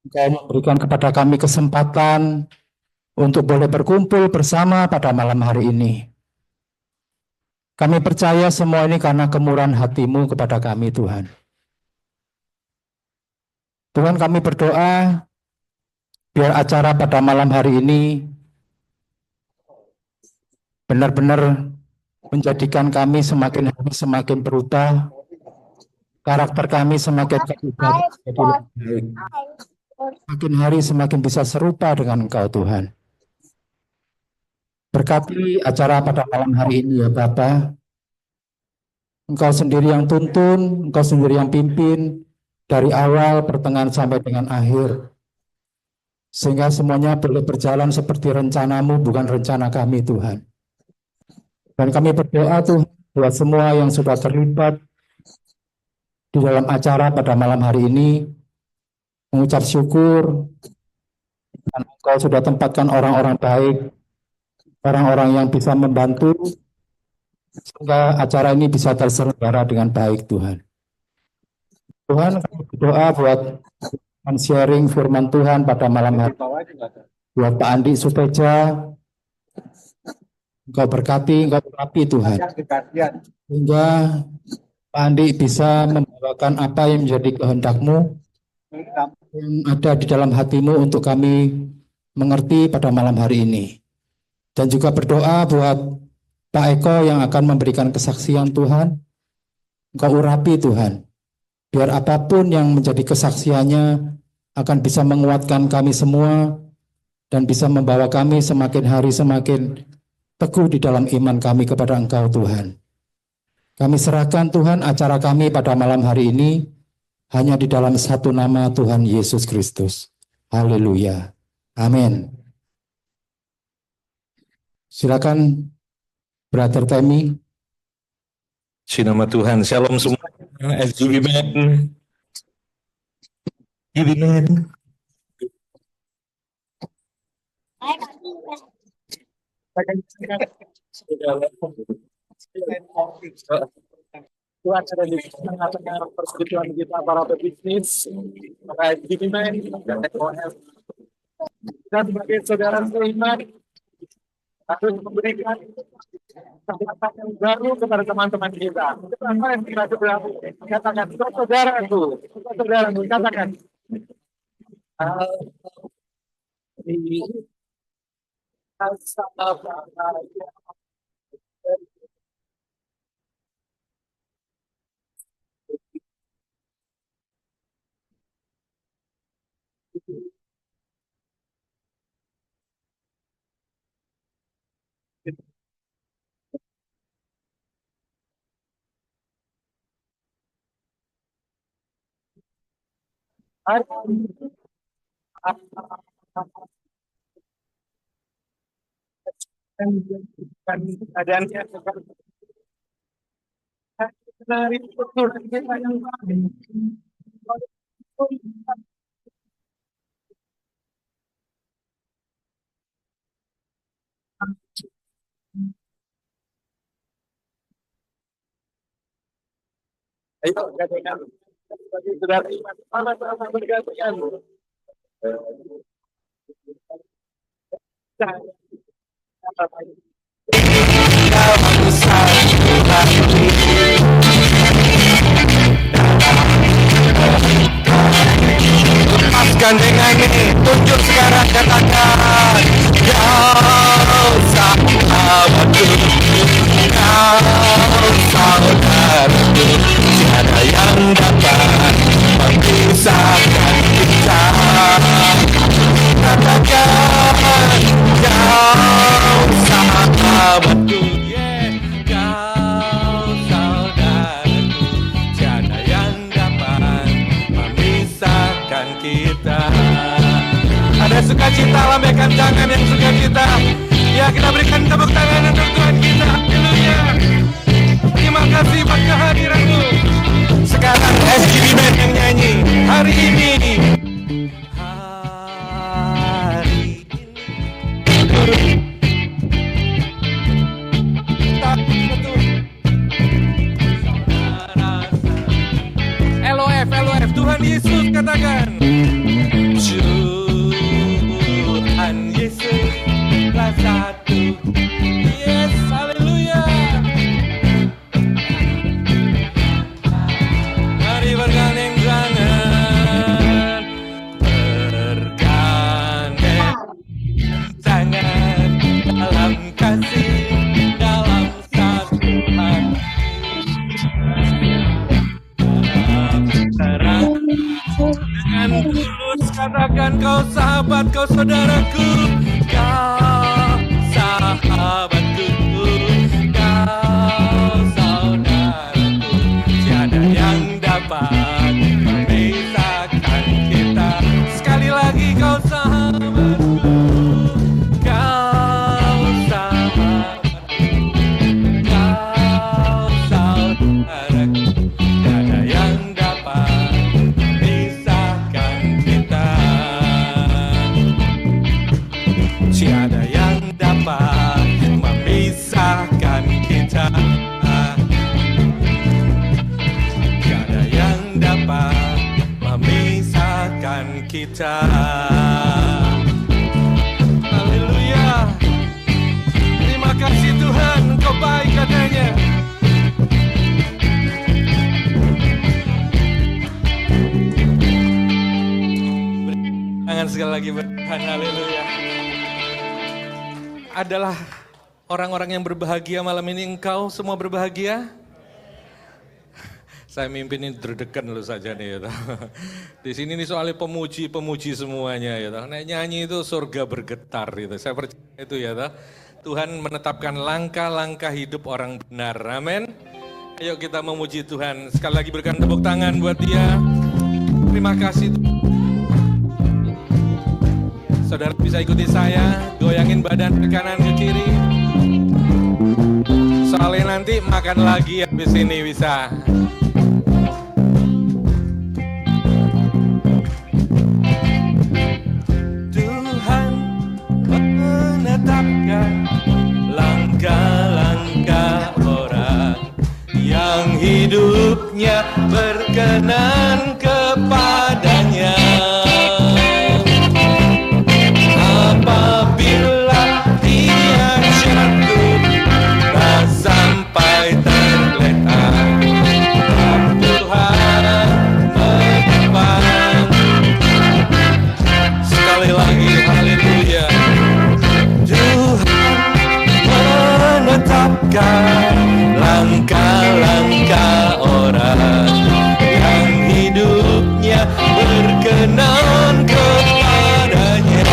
Engkau memberikan kepada kami kesempatan untuk boleh berkumpul bersama pada malam hari ini. Kami percaya semua ini karena kemurahan hati-Mu kepada kami, Tuhan. Tuhan, kami berdoa biar acara pada malam hari ini benar-benar menjadikan kami semakin hari semakin berubah, karakter kami semakin berubah menjadi lebih baik. Semakin hari semakin bisa serupa dengan Engkau, Tuhan. Berkati acara pada malam hari ini ya Bapa. Engkau sendiri yang tuntun, Engkau sendiri yang pimpin dari awal, pertengahan sampai dengan akhir. Sehingga semuanya boleh berjalan seperti rencana-Mu, bukan rencana kami, Tuhan. Dan kami berdoa Tuhan buat semua yang sudah terlibat di dalam acara pada malam hari ini, mengucap syukur, dan Engkau sudah tempatkan orang-orang baik, orang-orang yang bisa membantu, sehingga acara ini bisa terselenggara dengan baik, Tuhan. Tuhan, kami berdoa buat sharing firman Tuhan pada malam hari. Buat Pak Andi Suteja, Engkau berkati, Engkau urapi Tuhan. Sehingga Pak Andi bisa membawakan apa yang menjadi kehendak-Mu, yang ada di dalam hati-Mu untuk kami mengerti pada malam hari ini. Dan juga berdoa buat Pak Eko yang akan memberikan kesaksian Tuhan. Engkau urapi Tuhan. Biar apapun yang menjadi kesaksiannya akan bisa menguatkan kami semua dan bisa membawa kami semakin hari semakin teguh di dalam iman kami kepada Engkau Tuhan. Kami serahkan Tuhan acara kami pada malam hari ini hanya di dalam satu nama Tuhan Yesus Kristus. Haleluya. Amin. Silakan Brother Temi. Di nama Tuhan, shalom semua. SGB Band. SGB Band. Tuhan sudah di tengah-tengah persekutuan kita para pebisnis, para SGB Band, dan FOF. Dan sebagai saudara seiman, harus memberikan kesempatan yang baru kepada teman-teman kita. Apa yang kita berlaku? Katakan, saudaraku, katakan. Keadaannya dari betul kita yang ayo katakan sebagai saudara iman sama-sama bergantian. Lepaskan dengan ini, tunjuk sekarang, katakan kau sahabatku, kau saudaraku, tiada yang dapat memisahkan kita. Katakan kau sahabatku, kau saudaraku, tiada yang dapat memisahkan kita. Ada sukacita, lambaikan tangan yang sukacita. Ya, kita berikan tepuk tangan untuk Tuhan kita. Haleluya. Terima kasih buat kehadiranmu. Sekarang SGB Band yang nyanyi hari ini. LOF, Tuhan Yesus katakan. Katakan kau sahabat, kau saudaraku, kau sahabatku, kau saudaraku. Tiada yang dapat memisahkan kita. Sekali lagi kau sahabatku, kau sahabatku, kau saudaraku. Tiada yang dapat memisahkan kita. Tiada yang dapat memisahkan kita. Tiada yang dapat memisahkan kita. Haleluya. Terima kasih Tuhan, Engkau baik adanya. Tangan sekali lagi bertahan, haleluya. Adalah orang-orang yang berbahagia malam ini. Engkau semua berbahagia? Saya mimpin ini terdekan lu saja nih ya. Di sini nih soalnya pemuji semuanya ya. Nah, nyanyi itu surga bergetar gitu. Saya percaya itu ya. Tuhan menetapkan langkah-langkah hidup orang benar. Amin. Ayo kita memuji Tuhan. Sekali lagi berikan tepuk tangan buat dia. Terima kasih. Saudara bisa ikuti saya, goyangin badan ke kanan ke kiri. Soalnya nanti makan lagi habis ini bisa. Tuhan menetapkan langkah-langkah orang yang hidupnya berkenan kepadanya. Apabila dia jatuh, tak sampai tergeletak, Tuhan menopang. Sekali lagi, haleluya. Tuhan menetapkan langkah-langkah orang yang hidupnya berkenan kepadanya.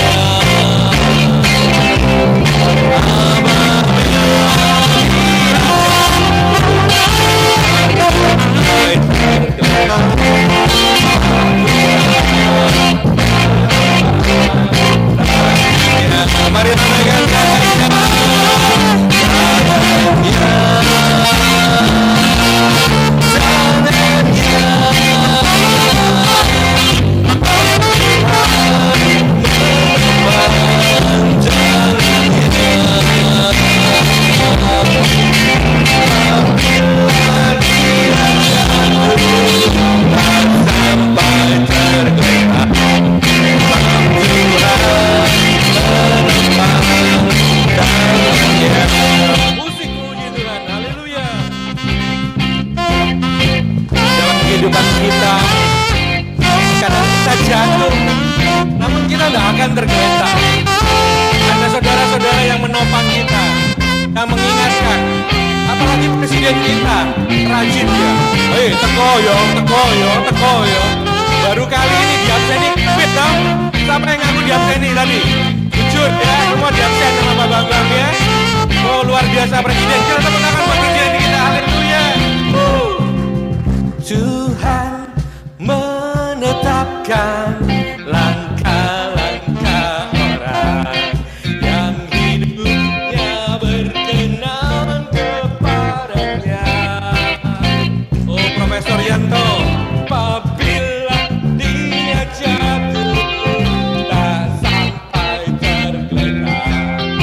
Mari ramaikan kehidupan kita. Kadang kita jatuh, namun kita tidak akan tergeletak. Ada saudara-saudara yang menopang kita, yang mengingatkan. Apalagi presiden kita, rajin dia. Hei, teko yo. Baru kali ini di abseni, fit dong. Siapa yang ngaku di abseni tadi? Jujur ya, semua di absen sama Pak Bambang ya. Oh, luar biasa presiden. Kita tepuk tangan buat presiden kita, haleluya. Tuhan menetapkan langkah-langkah orang yang hidupnya berkenan kepadanya. Oh, Profesor Yanto, apabila dia jatuh tak sampai tergeletak,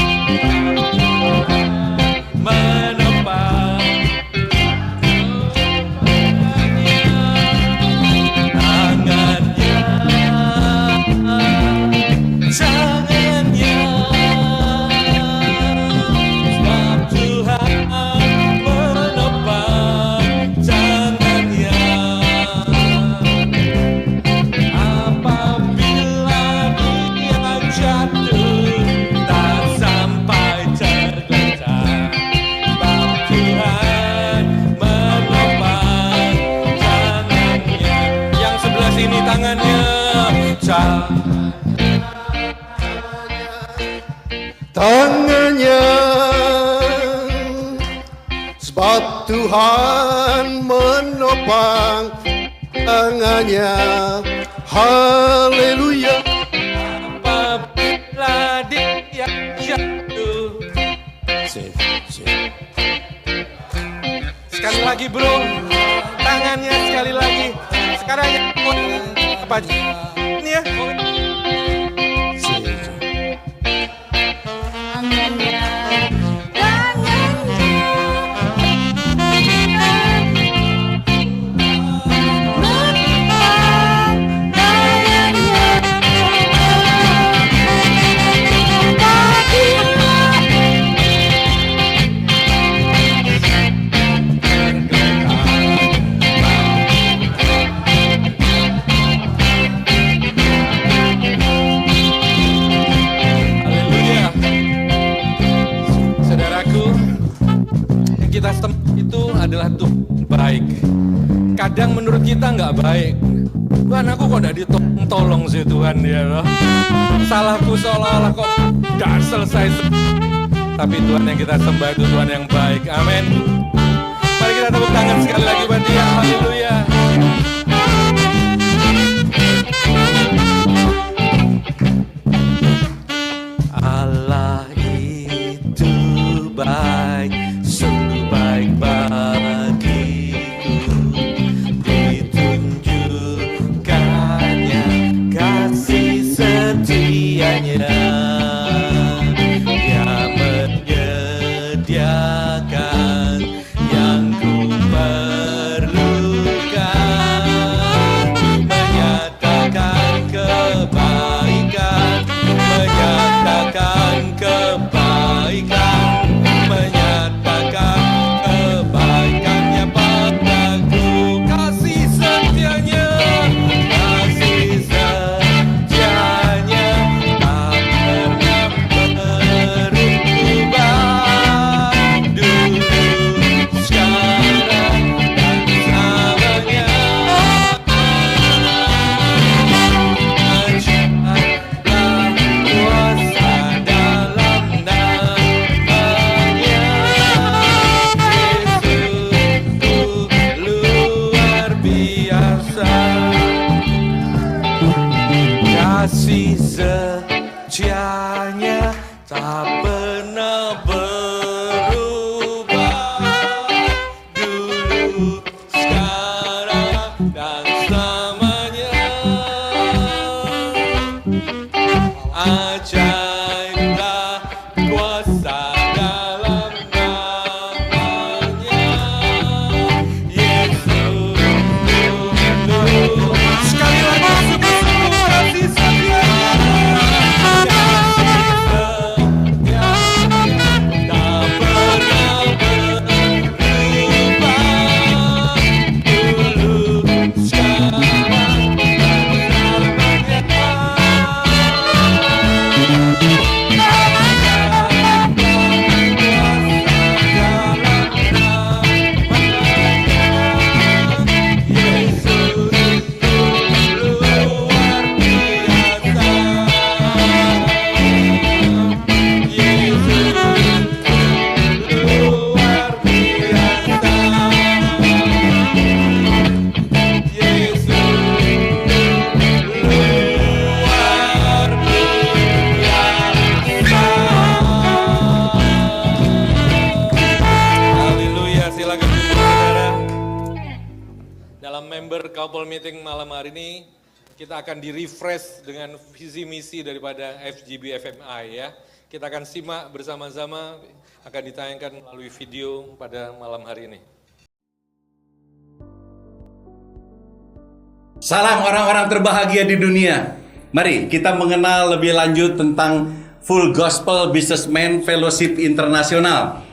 menopang tangannya. tangannya, sebab Tuhan menopang tangannya. Haleluya. Apabila dia jatuh. Sekali lagi bro, tangannya sekali lagi. Sekarang yang apa? Ini ya. Kita itu adalah Tuhan baik. Kadang menurut kita nggak baik. Tuhan, aku kok nggak ditolong sih Tuhan ya loh. Salahku seolah-olah kok nggak selesai. Tapi Tuhan yang kita sembah itu Tuhan yang baik. Amin. Mari kita tepuk tangan sekali lagi buat Dia. Haleluya. Allah itu baik. Baik bagiku, ditunjukkannya kasih setianya. Dia menyediakan yang ku perlukan, menyatakan kebaikan, menyatakan kebaikan, menyatakan kebaikannya padaku, kasih setianya, kasih setianya tak pernah berubah, dulu, sekarang, dan selamanya. Ajaiblah kuasa dalam namanya. Kasih setianya tak pernah berubah, dulu, sekarang, dan selamanya. Ajaiblah kuasa dalam namanya. Yesus dulu. Sekali lagi sungguh-sungguh kasih setianya. Couple meeting malam hari ini kita akan di-refresh dengan visi misi daripada FGB FMI ya. Kita akan simak bersama-sama, akan ditayangkan melalui video pada malam hari ini. Salam orang-orang terbahagia di dunia. Mari kita mengenal lebih lanjut tentang Full Gospel Businessman Fellowship Internasional.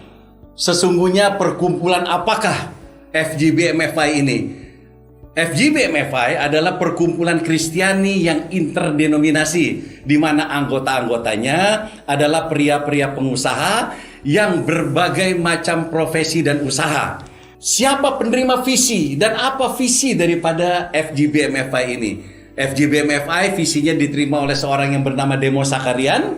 Sesungguhnya perkumpulan apakah FGB MFI ini? FGB MFI adalah perkumpulan Kristiani yang interdenominasi, di mana anggota-anggotanya adalah pria-pria pengusaha yang berbagai macam profesi dan usaha. Siapa penerima visi dan apa visi daripada FGB MFI ini? FGB MFI visinya diterima oleh seorang yang bernama Demo Sakarian,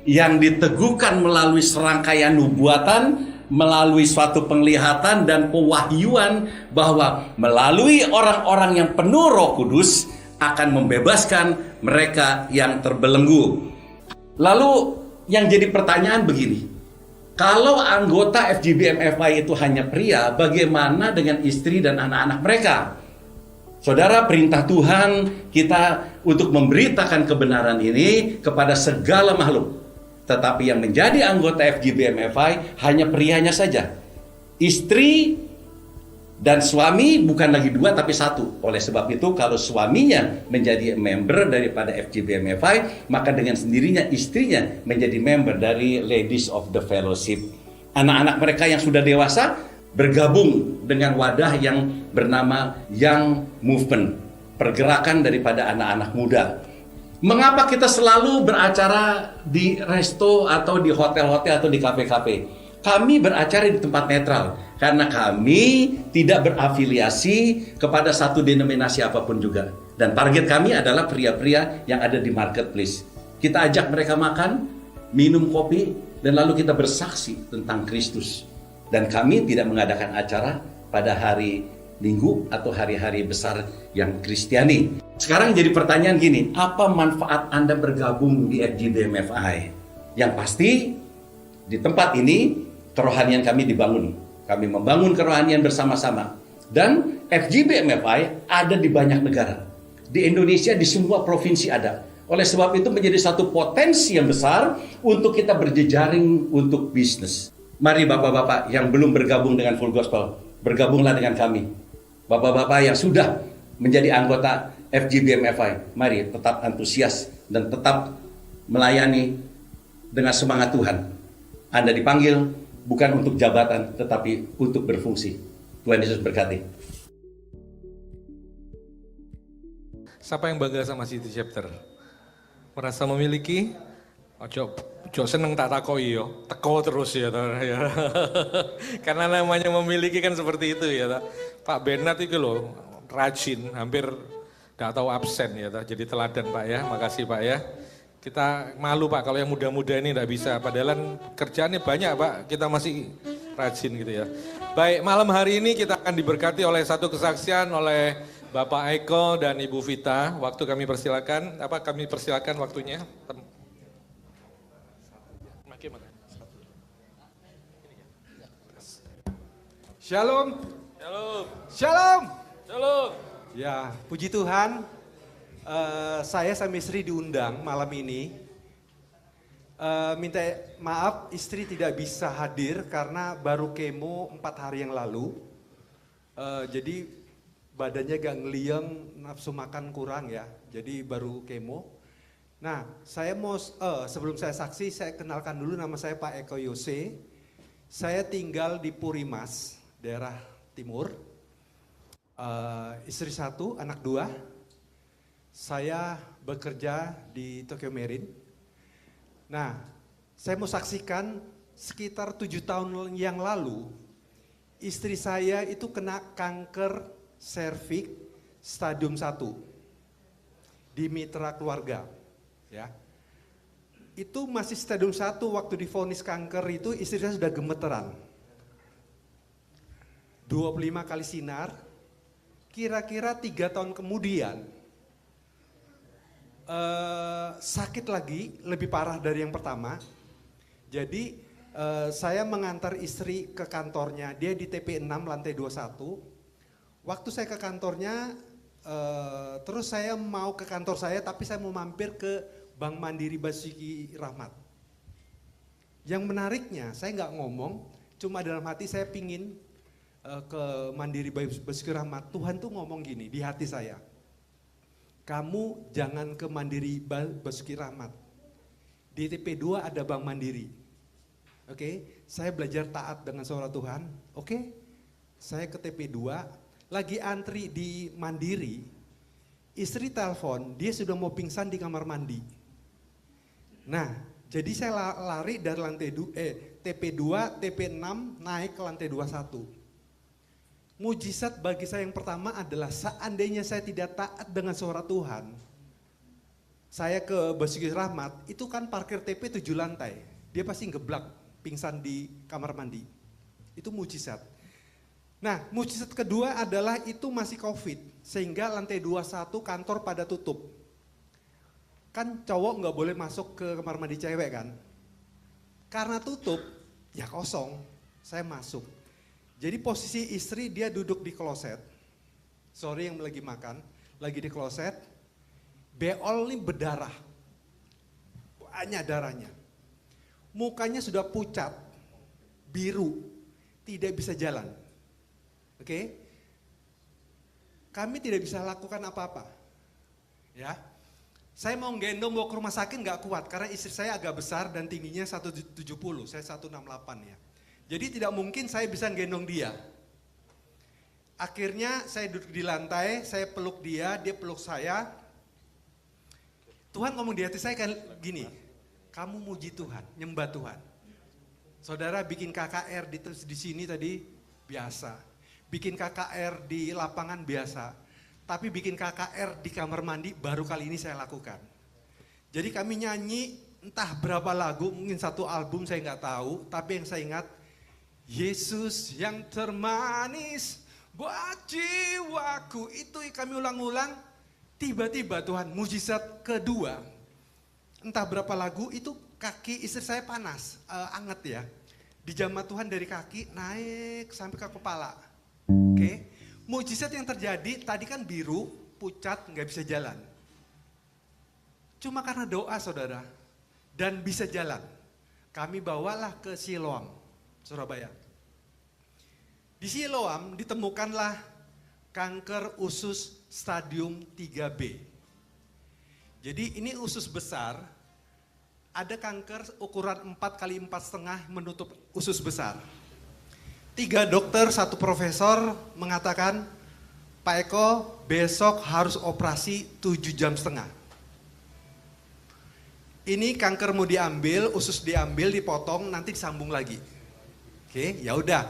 yang diteguhkan melalui serangkaian nubuatan, melalui suatu penglihatan dan pewahyuan bahwa melalui orang-orang yang penuh Roh Kudus akan membebaskan mereka yang terbelenggu. Lalu yang jadi pertanyaan begini, kalau anggota FGBMFI itu hanya pria, bagaimana dengan istri dan anak-anak mereka? Saudara, perintah Tuhan kita untuk memberitakan kebenaran ini kepada segala makhluk. Tetapi yang menjadi anggota FGBMFI hanya prianya saja. Istri dan suami bukan lagi dua tapi satu. Oleh sebab itu kalau suaminya menjadi member daripada FGBMFI, maka dengan sendirinya istrinya menjadi member dari Ladies of the Fellowship. Anak-anak mereka yang sudah dewasa bergabung dengan wadah yang bernama Young Movement, pergerakan daripada anak-anak muda. Mengapa kita selalu beracara di resto atau di hotel-hotel atau di kafe-kafe? Kami beracara di tempat netral karena kami tidak berafiliasi kepada satu denominasi apapun juga. Dan target kami adalah pria-pria yang ada di marketplace. Kita ajak mereka makan, minum kopi, dan lalu kita bersaksi tentang Kristus. Dan kami tidak mengadakan acara pada hari Minggu atau hari-hari besar yang Kristiani. Sekarang jadi pertanyaan gini, apa manfaat Anda bergabung di FGBMFI? Yang pasti di tempat ini kerohanian kami dibangun. Kami membangun kerohanian bersama-sama. Dan FGBMFI ada di banyak negara. Di Indonesia di semua provinsi ada. Oleh sebab itu menjadi satu potensi yang besar untuk kita berjejaring untuk bisnis. Mari bapak-bapak yang belum bergabung dengan Full Gospel, bergabunglah dengan kami. Bapak-bapak yang sudah menjadi anggota FGBMFI, mari tetap antusias dan tetap melayani dengan semangat Tuhan. Anda dipanggil bukan untuk jabatan, tetapi untuk berfungsi. Tuhan Yesus berkati. Siapa yang bangga sama City Chapter? Merasa memiliki? Ojo seneng tak takoi yo, teko terus ya, ya. Karena namanya memiliki kan seperti itu ya. Pak Bernard itu loh rajin, hampir gak tahu absen ya. Jadi teladan Pak ya, makasih Pak ya. Kita malu Pak kalau yang muda-muda ini gak bisa, padahal kerjaannya banyak Pak, kita masih rajin gitu ya. Baik, malam hari ini kita akan diberkati oleh satu kesaksian oleh Bapak Eko dan Ibu Vita. Waktu kami persilakan, kami persilakan waktunya. Shalom. Shalom. Shalom. Shalom. Ya, puji Tuhan. Saya sama istri diundang malam ini. Minta maaf istri tidak bisa hadir karena baru kemo 4 hari yang lalu. Jadi badannya gak ngeliang, nafsu makan kurang ya. Jadi baru kemo. Nah, saya mau sebelum saya saksi, saya kenalkan dulu, nama saya Pak Eko Yose. Saya tinggal di Purimas, daerah timur. Istri 1, anak 2. Saya bekerja di Tokyo Marine. Nah, saya mau saksikan sekitar 7 tahun yang lalu, istri saya itu kena kanker serviks stadium 1 di mitra keluarga. Ya. Itu masih stadium 1 waktu divonis kanker itu istri saya sudah gemeteran. 25 kali sinar, kira-kira 3 tahun kemudian sakit lagi, lebih parah dari yang pertama. Jadi saya mengantar istri ke kantornya, dia di TP6 lantai 21. Waktu saya ke kantornya, terus saya mau ke kantor saya, tapi saya mau mampir ke Bank Mandiri Basuki Rahmat. Yang menariknya, saya nggak ngomong, cuma dalam hati saya pingin ke Mandiri Basuki Rahmat. Tuhan tuh ngomong gini di hati saya, kamu jangan ke Mandiri Basuki Rahmat. Di TP2 ada Bank Mandiri. Oke, saya belajar taat dengan suara Tuhan. Oke, saya ke TP2, lagi antri di Mandiri. Istri telepon, dia sudah mau pingsan di kamar mandi. Nah, jadi saya lari dari lantai TP2, TP6 naik ke lantai 21. Mujizat bagi saya yang pertama adalah seandainya saya tidak taat dengan suara Tuhan, saya ke Basuki Rahmat, itu kan parkir TP 7 lantai. Dia pasti ngeblak, pingsan di kamar mandi. Itu mujizat. Nah, mujizat kedua adalah itu masih COVID, sehingga lantai 21 kantor pada tutup. Kan cowok nggak boleh masuk ke kamar mandi cewek kan? Karena tutup, ya kosong, saya masuk. Jadi posisi istri dia duduk di kloset, sorry yang lagi makan, lagi di kloset, beol ini berdarah, banyak darahnya. Mukanya sudah pucat, biru, tidak bisa jalan. Oke? Kami tidak bisa lakukan apa-apa. Ya. Saya mau gendong bawa ke rumah sakit nggak kuat karena istri saya agak besar dan tingginya 170, saya 168 ya. Jadi tidak mungkin saya bisa gendong dia. Akhirnya saya duduk di lantai, saya peluk dia, dia peluk saya. Tuhan ngomong di hati saya kan gini, kamu muji Tuhan, nyembah Tuhan. Saudara bikin KKR di sini tadi biasa, bikin KKR di lapangan biasa. Tapi bikin KKR di kamar mandi baru kali ini saya lakukan. Jadi kami nyanyi entah berapa lagu, mungkin satu album saya nggak tahu. Tapi yang saya ingat, Yesus yang termanis buat jiwaku. Itu kami ulang-ulang, tiba-tiba Tuhan mujizat kedua. Entah berapa lagu, itu kaki istri saya panas, anget ya. Dijamah Tuhan dari kaki naik sampai ke kepala. Oke. Mujizat yang terjadi tadi kan biru, pucat, nggak bisa jalan. Cuma karena doa saudara, dan bisa jalan. Kami bawalah ke Siloam, Surabaya. Di Siloam ditemukanlah kanker usus stadium 3B. Jadi ini usus besar, ada kanker ukuran 4x4,5 menutup usus besar. 3 dokter, 1 profesor mengatakan, Pak Eko besok harus operasi 7,5 jam. Ini kanker mau diambil, usus diambil, dipotong, nanti disambung lagi. Oke, ya udah,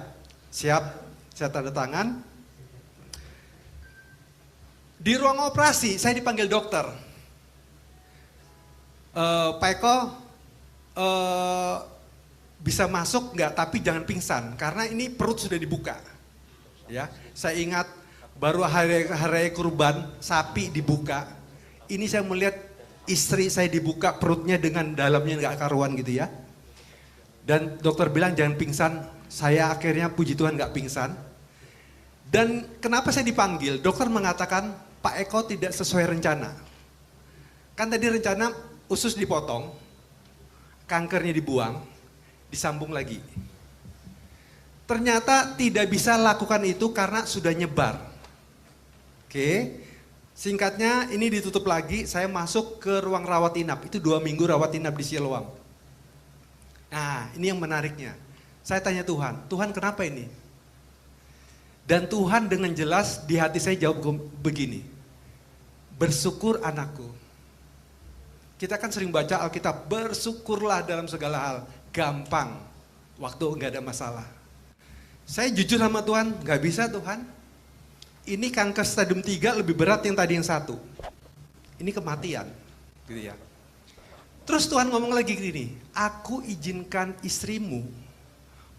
siap, saya tanda tangan. Di ruang operasi saya dipanggil dokter. Pak Eko, bisa masuk nggak, tapi jangan pingsan karena ini perut sudah dibuka. Ya, saya ingat baru hari kurban sapi dibuka. Ini saya melihat istri saya dibuka perutnya dengan dalamnya nggak karuan gitu ya. Dan dokter bilang jangan pingsan. Saya akhirnya puji Tuhan nggak pingsan. Dan kenapa saya dipanggil? Dokter mengatakan Pak Eko tidak sesuai rencana. Kan tadi rencana usus dipotong, kankernya dibuang, disambung lagi. Ternyata tidak bisa lakukan itu karena sudah nyebar. Oke, singkatnya ini ditutup lagi, saya masuk ke ruang rawat inap. Itu 2 minggu rawat inap di Siloam. Nah, ini yang menariknya. Saya tanya Tuhan, Tuhan kenapa ini? Dan Tuhan dengan jelas di hati saya jawab begini, bersyukur anakku. Kita kan sering baca Alkitab, bersyukurlah dalam segala hal. Gampang, waktu nggak ada masalah. Saya jujur sama Tuhan, nggak bisa Tuhan. Ini kanker stadium 3 lebih berat yang tadi yang 1. Ini kematian, gitu ya. Terus Tuhan ngomong lagi gini, aku izinkan istrimu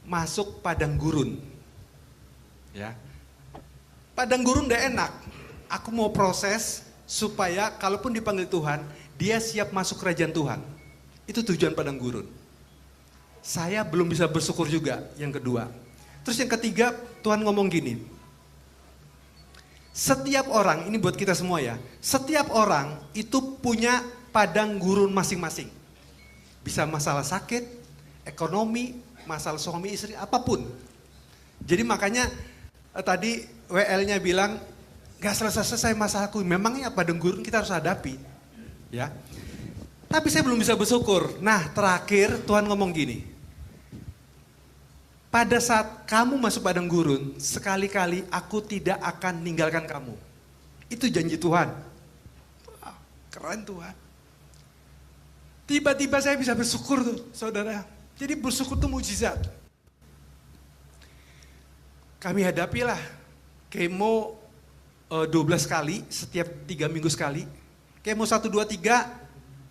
masuk padang gurun. Ya, padang gurun udah enak. Aku mau proses supaya kalaupun dipanggil Tuhan, dia siap masuk kerajaan Tuhan. Itu tujuan padang gurun. Saya belum bisa bersyukur juga yang kedua. Terus yang ketiga Tuhan ngomong gini. Setiap orang, ini buat kita semua ya. Setiap orang itu punya padang gurun masing-masing. Bisa masalah sakit, ekonomi, masalah suami istri, apapun. Jadi makanya tadi WL-nya bilang gak selesai-selesai masalahku. Memangnya padang gurun kita harus hadapi. Ya. Tapi saya belum bisa bersyukur. Nah terakhir Tuhan ngomong gini. Pada saat kamu masuk padang gurun, sekali-kali aku tidak akan meninggalkan kamu. Itu janji Tuhan. Wah, keren Tuhan. Tiba-tiba saya bisa bersyukur tuh, saudara. Jadi bersyukur itu mujizat. Kami hadapilah kemo 12 kali, setiap 3 minggu sekali. Kemo 1, 2, 3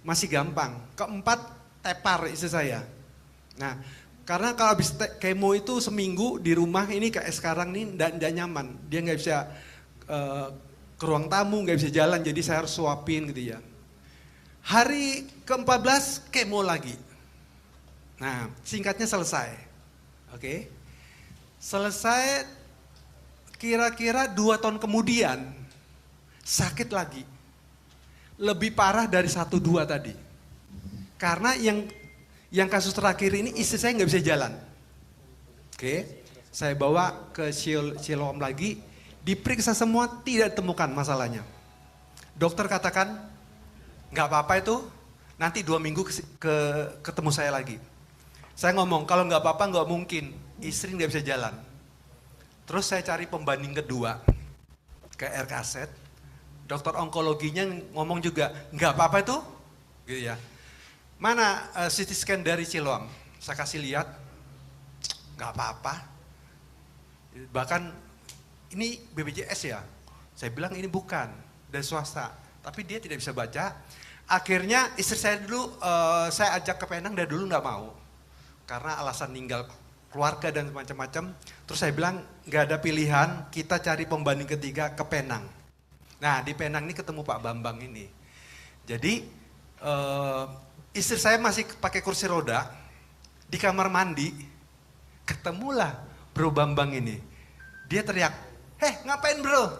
masih gampang. Keempat, tepar istri saya. Nah, karena kalau habis kemo itu seminggu di rumah ini kayak sekarang nih enggak nyaman. Dia nggak bisa ke ruang tamu, nggak bisa jalan, jadi saya harus suapin gitu ya. Hari ke-14 kemo lagi. Nah, singkatnya selesai. Oke. Selesai kira-kira 2 tahun kemudian sakit lagi. Lebih parah dari 1-2 tadi. Karena yang kasus terakhir ini istri saya nggak bisa jalan. Oke. Saya bawa ke Siloam lagi, diperiksa semua tidak ditemukan masalahnya. Dokter katakan nggak apa-apa itu, nanti 2 minggu ketemu saya lagi. Saya ngomong, kalau nggak apa-apa nggak mungkin, istri nggak bisa jalan. Terus saya cari pembanding kedua ke RKZ, dokter onkologinya ngomong juga, nggak apa-apa itu, gitu ya. Mana CT scan dari Siloam? Saya kasih lihat, nggak apa-apa. Bahkan ini BPJS ya, saya bilang ini bukan dari swasta, tapi dia tidak bisa baca. Akhirnya istri saya dulu, saya ajak ke Penang, dari dulu nggak mau. Karena alasan ninggal keluarga dan macam-macam. Terus saya bilang nggak ada pilihan, kita cari pembanding ketiga ke Penang. Nah di Penang ini ketemu Pak Bambang ini. Jadi istri saya masih pakai kursi roda, di kamar mandi, ketemulah Bro Bambang ini. Dia teriak, ngapain bro?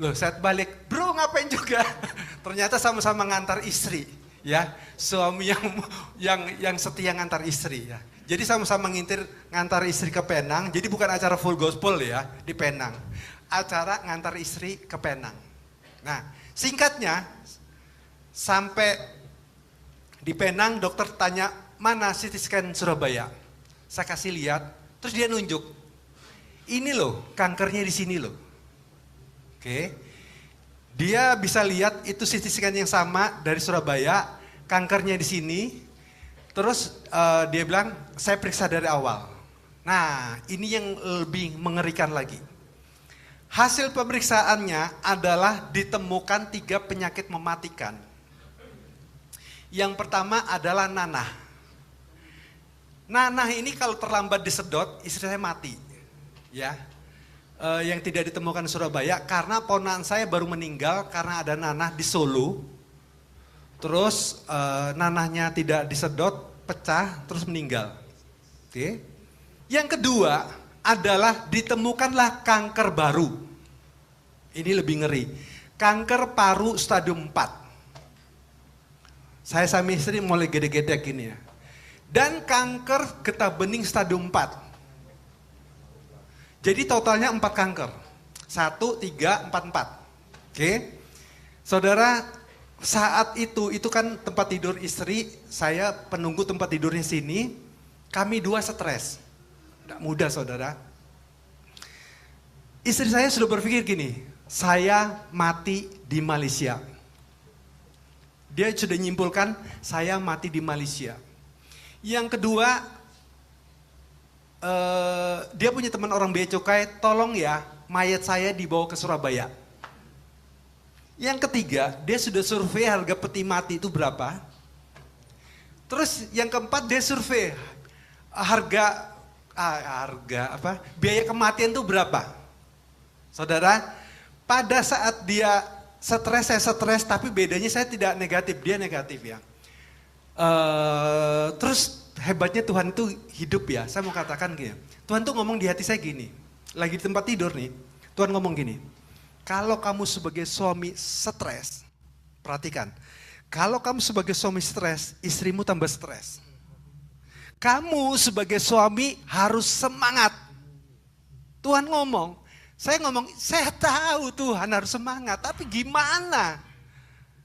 Loh saya balik, bro ngapain juga? Ternyata sama-sama ngantar istri, ya suami yang setia ngantar istri ya. Jadi sama-sama ngantar istri ke Penang. Jadi bukan acara full gospel ya di Penang, acara ngantar istri ke Penang. Nah singkatnya sampai di Penang dokter tanya mana CT scan Surabaya. Saya kasih lihat, terus dia nunjuk, ini loh kankernya di sini loh. Oke, dia bisa lihat itu CT scan yang sama dari Surabaya, kankernya di sini. Terus dia bilang, saya periksa dari awal. Nah, ini yang lebih mengerikan lagi. Hasil pemeriksaannya adalah ditemukan 3 penyakit mematikan. Yang pertama adalah nanah. Nanah ini kalau terlambat disedot, istri saya mati. Ya. Yang tidak ditemukan di Surabaya karena ponakan saya baru meninggal karena ada nanah di Solo. Terus nanahnya tidak disedot, pecah, terus meninggal. Oke. Yang kedua adalah ditemukanlah kanker baru. Ini lebih ngeri. Kanker paru stadium 4. Saya sama istri mulai gede-gede gini ya. Dan kanker getah bening stadium 4. Jadi totalnya 4 kanker. 1, 3, 4, 4. Oke. Saudara, saat itu kan tempat tidur istri, saya penunggu tempat tidurnya sini. Kami 2 stres. Tidak mudah saudara. Istri saya sudah berpikir gini, saya mati di Malaysia. Dia sudah nyimpulkan, saya mati di Malaysia. Yang kedua, dia punya teman orang bea cukai, tolong ya mayat saya dibawa ke Surabaya. Yang ketiga, dia sudah survei harga peti mati itu berapa. Terus yang keempat dia survei biaya kematian itu berapa. Saudara, pada saat dia stres, saya stres, tapi bedanya saya tidak negatif, dia negatif ya. Terus hebatnya Tuhan itu hidup ya, saya mau katakan gini, Tuhan tuh ngomong di hati saya gini, lagi di tempat tidur nih, Tuhan ngomong gini, kalau kamu sebagai suami stres, perhatikan, kalau kamu sebagai suami stres, istrimu tambah stres. Kamu sebagai suami harus semangat. Tuhan ngomong, saya tahu Tuhan harus semangat, tapi gimana?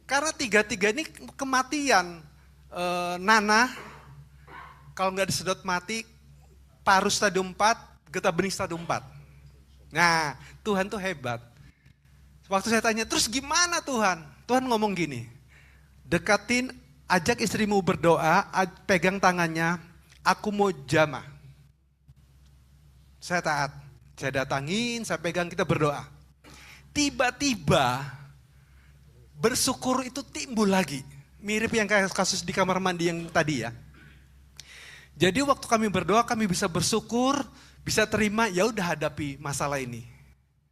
Karena 3 ini kematian, nanah, kalau nggak disedot mati, paru stadium 4, getah bening stadium 4. Nah, Tuhan tuh hebat. Waktu saya tanya, terus gimana Tuhan? Tuhan ngomong gini, dekatin, ajak istrimu berdoa, pegang tangannya, aku mau jamah. Saya taat, saya datangin, saya pegang, kita berdoa. Tiba-tiba, bersyukur itu timbul lagi. Mirip yang kayak kasus di kamar mandi yang tadi ya. Jadi waktu kami berdoa kami bisa bersyukur, bisa terima, ya udah hadapi masalah ini.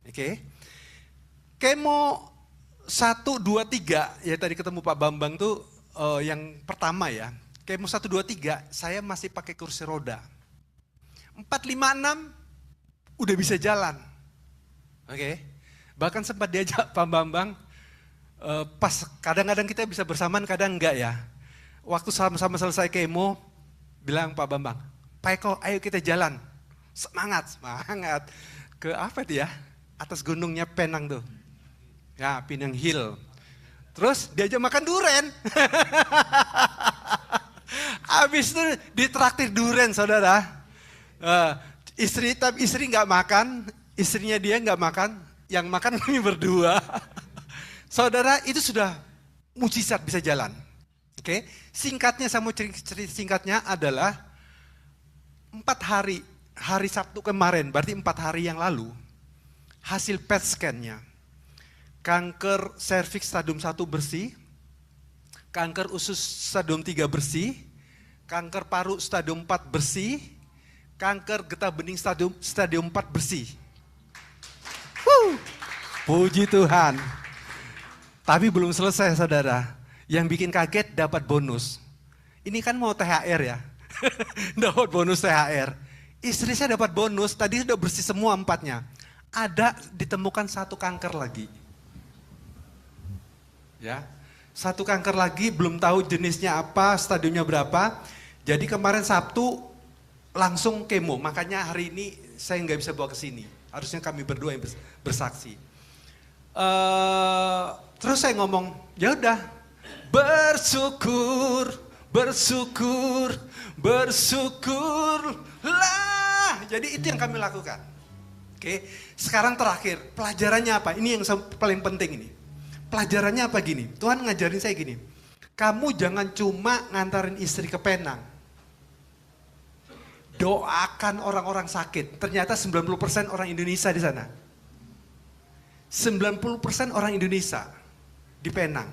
Oke. Kemo 1, 2, 3, ya tadi ketemu Pak Bambang tuh yang pertama ya. Kemo 1, 2, 3, saya masih pakai kursi roda. 4, 5, 6, udah bisa jalan. Oke. Bahkan sempat diajak Pak Bambang, pas kadang-kadang kita bisa bersamaan, kadang enggak ya. Waktu sama-sama selesai kemo, bilang Pak Bambang, Pak Eko ayo kita jalan. Semangat. Ke apa itu ya? Atas gunungnya Penang tuh. Ya, Pinang Hill. Terus diajak makan duren. Habis itu ditraktir duren, saudara. Tapi istri nggak makan, istrinya dia nggak makan, yang makan kami berdua. Saudara, itu sudah mujizat bisa jalan. Oke, singkatnya saya mau cerita singkatnya adalah 4 hari Sabtu kemarin, berarti 4 hari yang lalu, hasil PET scan-nya. Kanker serviks stadium 1 bersih, kanker usus stadium 3 bersih, kanker paru stadium 4 bersih, kanker getah bening stadium 4 bersih. Puji Tuhan. Tapi belum selesai saudara. Yang bikin kaget dapat bonus. Ini kan mau THR ya. Dapat bonus THR. Istri saya dapat bonus, tadi sudah bersih semua 4-nya. Ada ditemukan 1 kanker lagi. Ya, 1 kanker lagi, belum tahu jenisnya apa, stadiumnya berapa. Jadi kemarin Sabtu langsung kemo, makanya hari ini saya nggak bisa bawa ke sini. Harusnya kami berdua yang bersaksi. Terus saya ngomong, ya udah, bersyukurlah. Jadi itu yang kami lakukan. Oke, sekarang terakhir, pelajarannya apa? Ini yang paling penting ini. Pelajarannya apa gini? Tuhan ngajarin saya gini. Kamu jangan cuma ngantarin istri ke Penang. Doakan orang-orang sakit. Ternyata 90% orang Indonesia di sana. 90% orang Indonesia di Penang.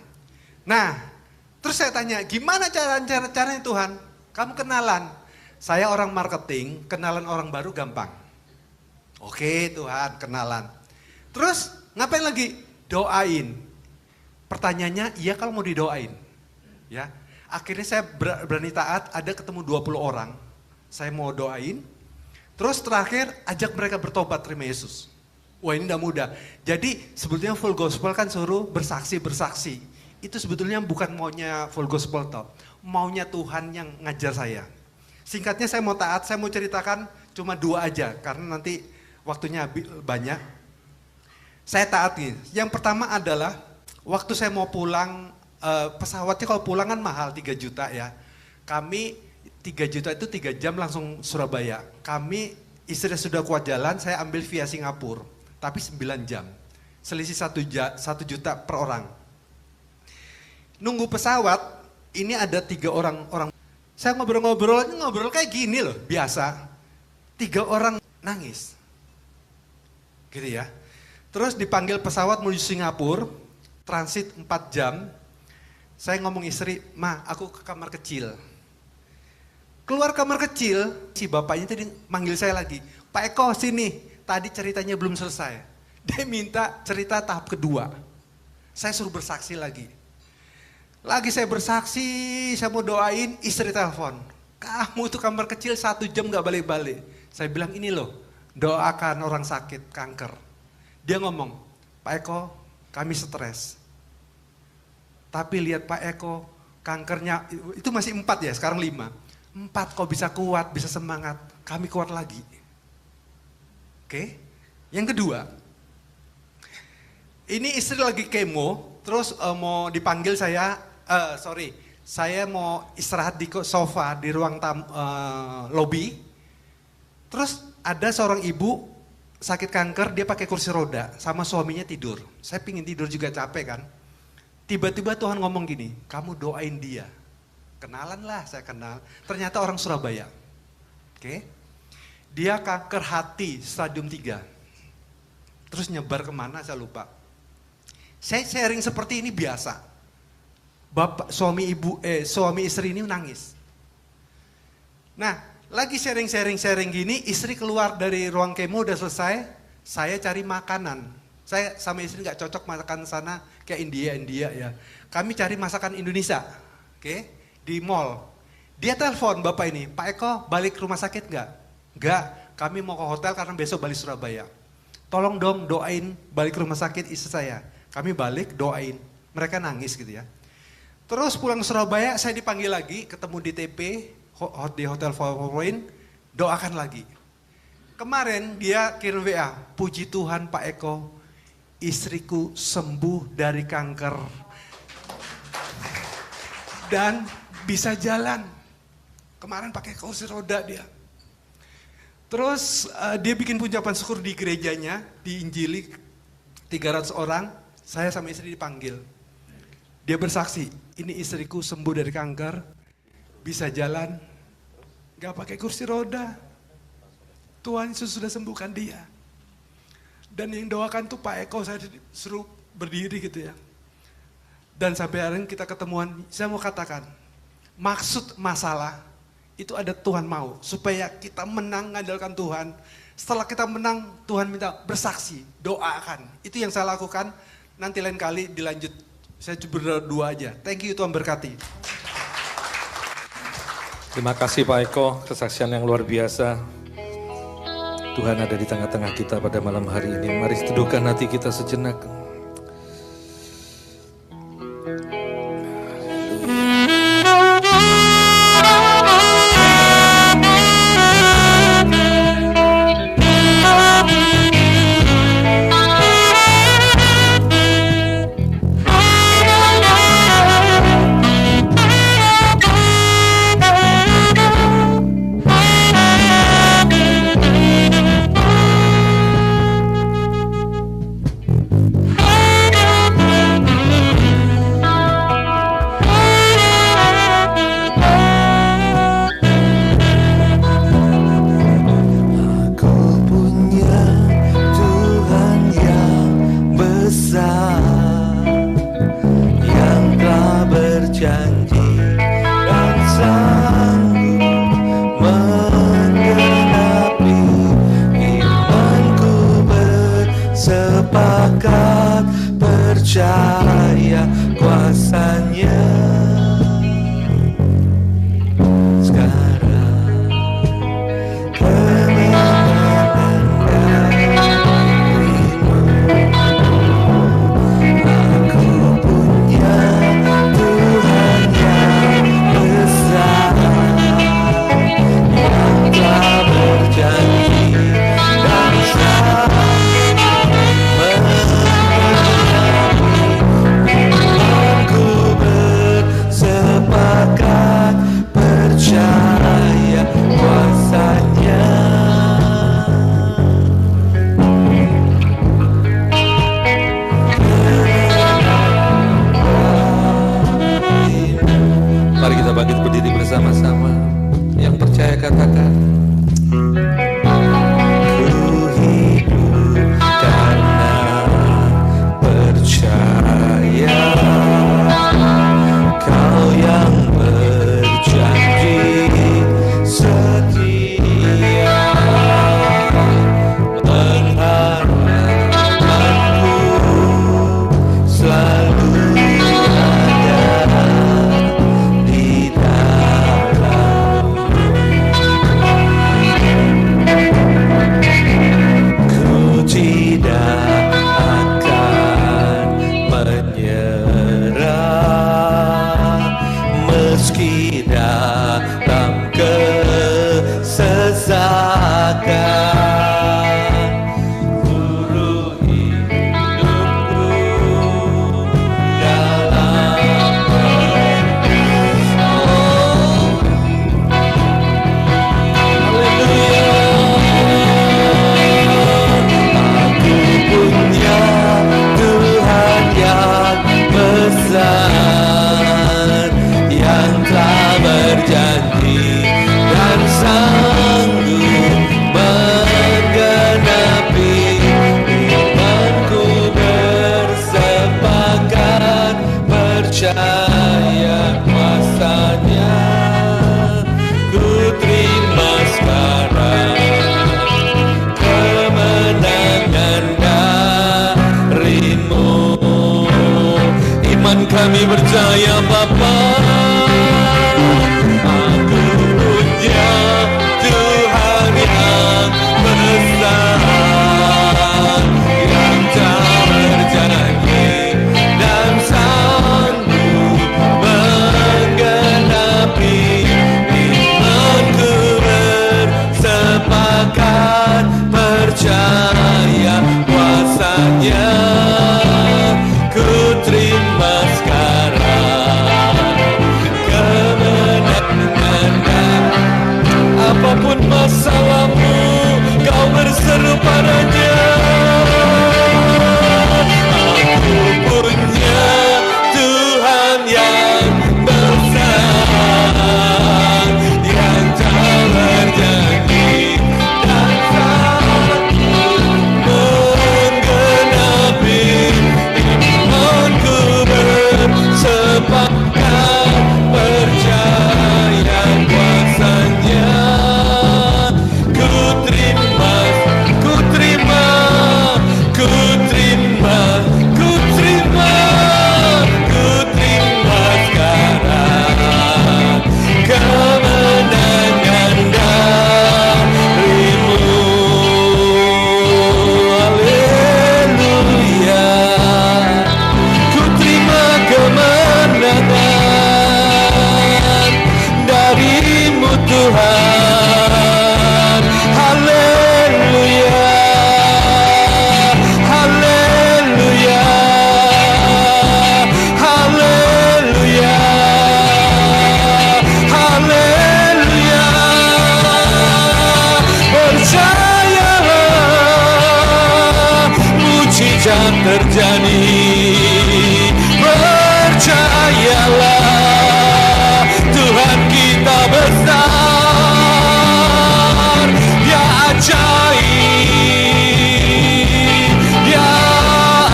Nah, terus saya tanya, gimana caranya Tuhan? Kamu kenalan. Saya orang marketing, kenalan orang baru gampang. Oke Tuhan, kenalan. Terus ngapain lagi? Doain. Pertanyaannya, iya kalau mau didoain. Ya, akhirnya saya berani taat, ada ketemu 20 orang. Saya mau doain. Terus terakhir ajak mereka bertobat terima Yesus. Wah ini udah mudah. Jadi sebetulnya full gospel kan suruh bersaksi. Itu sebetulnya bukan maunya full gospel toh. Maunya Tuhan yang ngajar saya. Singkatnya saya mau taat, saya mau ceritakan cuma 2 aja. Karena nanti waktunya banyak. Saya taat nih. Yang pertama adalah waktu saya mau pulang, pesawatnya kalau pulang kan mahal 3 juta ya. Kami 3 juta itu 3 jam langsung Surabaya. Kami istri sudah kuat jalan, saya ambil via Singapura. Tapi 9 jam. Selisih 1 juta per orang. Nunggu pesawat, ini ada 3 orang. Saya ngobrol kayak gini loh, biasa. 3 orang nangis. Gitu ya. Terus dipanggil pesawat menuju Singapura, transit 4 jam. Saya ngomong istri, Ma, aku ke kamar kecil. Keluar kamar kecil, si bapaknya tadi manggil saya lagi. Pak Eko sini, tadi ceritanya belum selesai. Dia minta cerita tahap kedua. Saya suruh bersaksi lagi. Lagi saya bersaksi, saya mau doain, istri telepon. Kamu tuh kamar kecil 1 jam gak balik-balik. Saya bilang ini loh, doakan orang sakit kanker. Dia ngomong, Pak Eko kami stres. Tapi lihat Pak Eko, kankernya, itu masih 4 ya, sekarang 5. 4 kok bisa kuat, bisa semangat, kami kuat lagi. Oke, yang kedua, ini istri lagi kemo, terus mau dipanggil saya mau istirahat di sofa di ruang lobby. Terus ada seorang ibu sakit kanker, dia pakai kursi roda, sama suaminya tidur. Saya pingin tidur juga capek kan. Tiba-tiba Tuhan ngomong gini, kamu doain dia. Kenalan lah, saya kenal. Ternyata orang Surabaya. Oke. Dia kanker hati stadium 3. Terus nyebar kemana saya lupa. Saya sharing seperti ini biasa. suami istri ini nangis. Nah, lagi sharing gini, istri keluar dari ruang kemo udah selesai, saya cari makanan. Saya sama istri nggak cocok makan sana kayak India ya. Kami cari masakan Indonesia, oke, di mall. Dia telepon bapak ini, Pak Eko balik rumah sakit nggak? Nggak, kami mau ke hotel karena besok balik Surabaya. Tolong dong doain balik rumah sakit istri saya. Kami balik doain, mereka nangis gitu ya. Terus pulang ke Surabaya, saya dipanggil lagi, ketemu di TP, di Hotel Four Point, doakan lagi. Kemarin dia kirim WA, puji Tuhan Pak Eko, istriku sembuh dari kanker. Dan bisa jalan. Kemarin pakai kursi roda dia. Terus dia bikin ucapan syukur di gerejanya, diinjili 300 orang, saya sama istri dipanggil. Dia bersaksi, ini istriku sembuh dari kanker, bisa jalan, gak pakai kursi roda. Tuhan Yesus sudah sembuhkan dia. Dan yang doakan tuh Pak Eko, saya suruh berdiri gitu ya. Dan sampai hari ini kita ketemuan, saya mau katakan, maksud masalah itu ada Tuhan mau, supaya kita menang mengandalkan Tuhan. Setelah kita menang, Tuhan minta bersaksi, doakan. Itu yang saya lakukan, nanti lain kali dilanjut. Saya cuma berdua aja. Thank you, Tuhan berkati. Terima kasih Pak Eko, kesaksian yang luar biasa. Tuhan ada di tengah-tengah kita pada malam hari ini. Mari teduhkan hati kita sejenak. Percaya kuasanya sekarang kemenangan darimu. Aku punya Tuhan yang besar, yang telah berjanji dan sanggup kami percaya Bapa. Aku punya Tuhan yang besar, yang tak berjanji dan sanggup menggenapi imanku bersepakat percaya kuasanya. Ku terima sekarang kemenangan. Apapun masalahmu, kau berseru padanya. Aku punya Tuhan yang besar, yang tak berjanji dan sanggup menggenapi imanku bersepakat percaya kuasanya. Ku terima, ku terima, ku terima, ku terima, ku terima sekarang kemenangan darimu. Haleluya. Ku terima kemenangan darimu Tuhan. Haleluya. Haleluya. Haleluya. Haleluya. Percayalah, mujizat terjadi. Percayalah, Tuhan kita besar. Dia ajaib, dia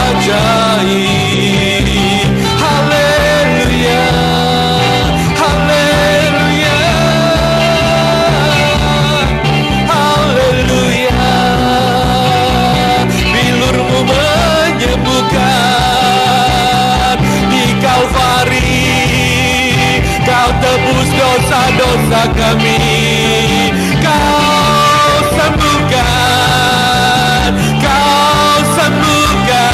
ajaib. Haleluya. Haleluya. Haleluya. Bilurmu menyembuhkan di Kalvari. Kau tebus dosa-dosa kami. Kau sembuhkan, kau sembuhkan.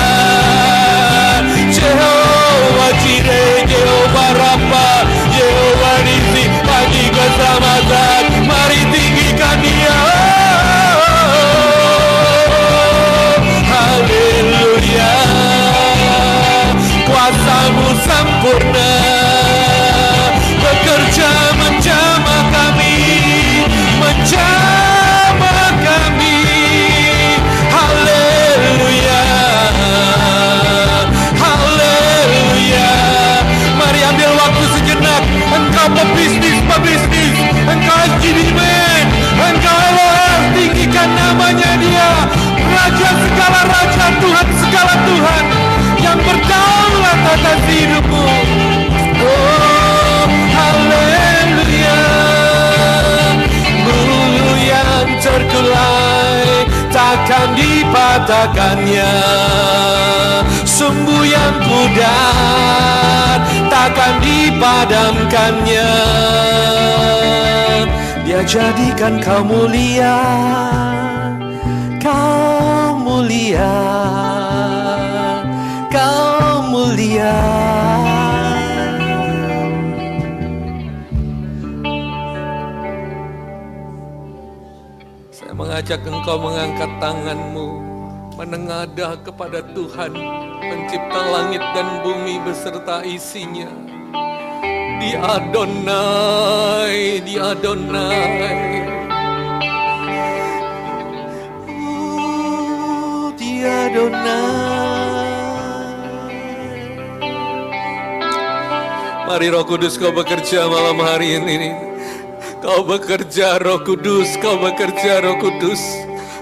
Jehovah Jireh, Jehovah Rafa, Jehovah Nisi, pagi keselamatan, mari tinggikan Dia. Haleluya. Kuasa-Mu sempurna, bekerja menjamah kami, menjamah kami. Haleluya. Haleluya. Mari ambil waktu sejenak. Engkau pebisnis, engkau SGDman, engkau Allah, tinggikan namanya Dia. Raja segala raja, Tuhan segala Tuhan, yang berdaulat atas hidupmu. Oh, haleluya. Bulu yang terkulai takkan dipatahkannya. Sumbu yang pudar takkan dipadamkannya. Dia jadikan kau mulia, kau mulia, kau mulia. Saya mengajak engkau mengangkat tanganmu, menengadah kepada Tuhan, pencipta langit dan bumi beserta isinya. Di Adonai, di Adonai. Di Adonai. Mari Roh Kudus kau bekerja malam hari ini. Kau bekerja Roh Kudus, kau bekerja Roh Kudus.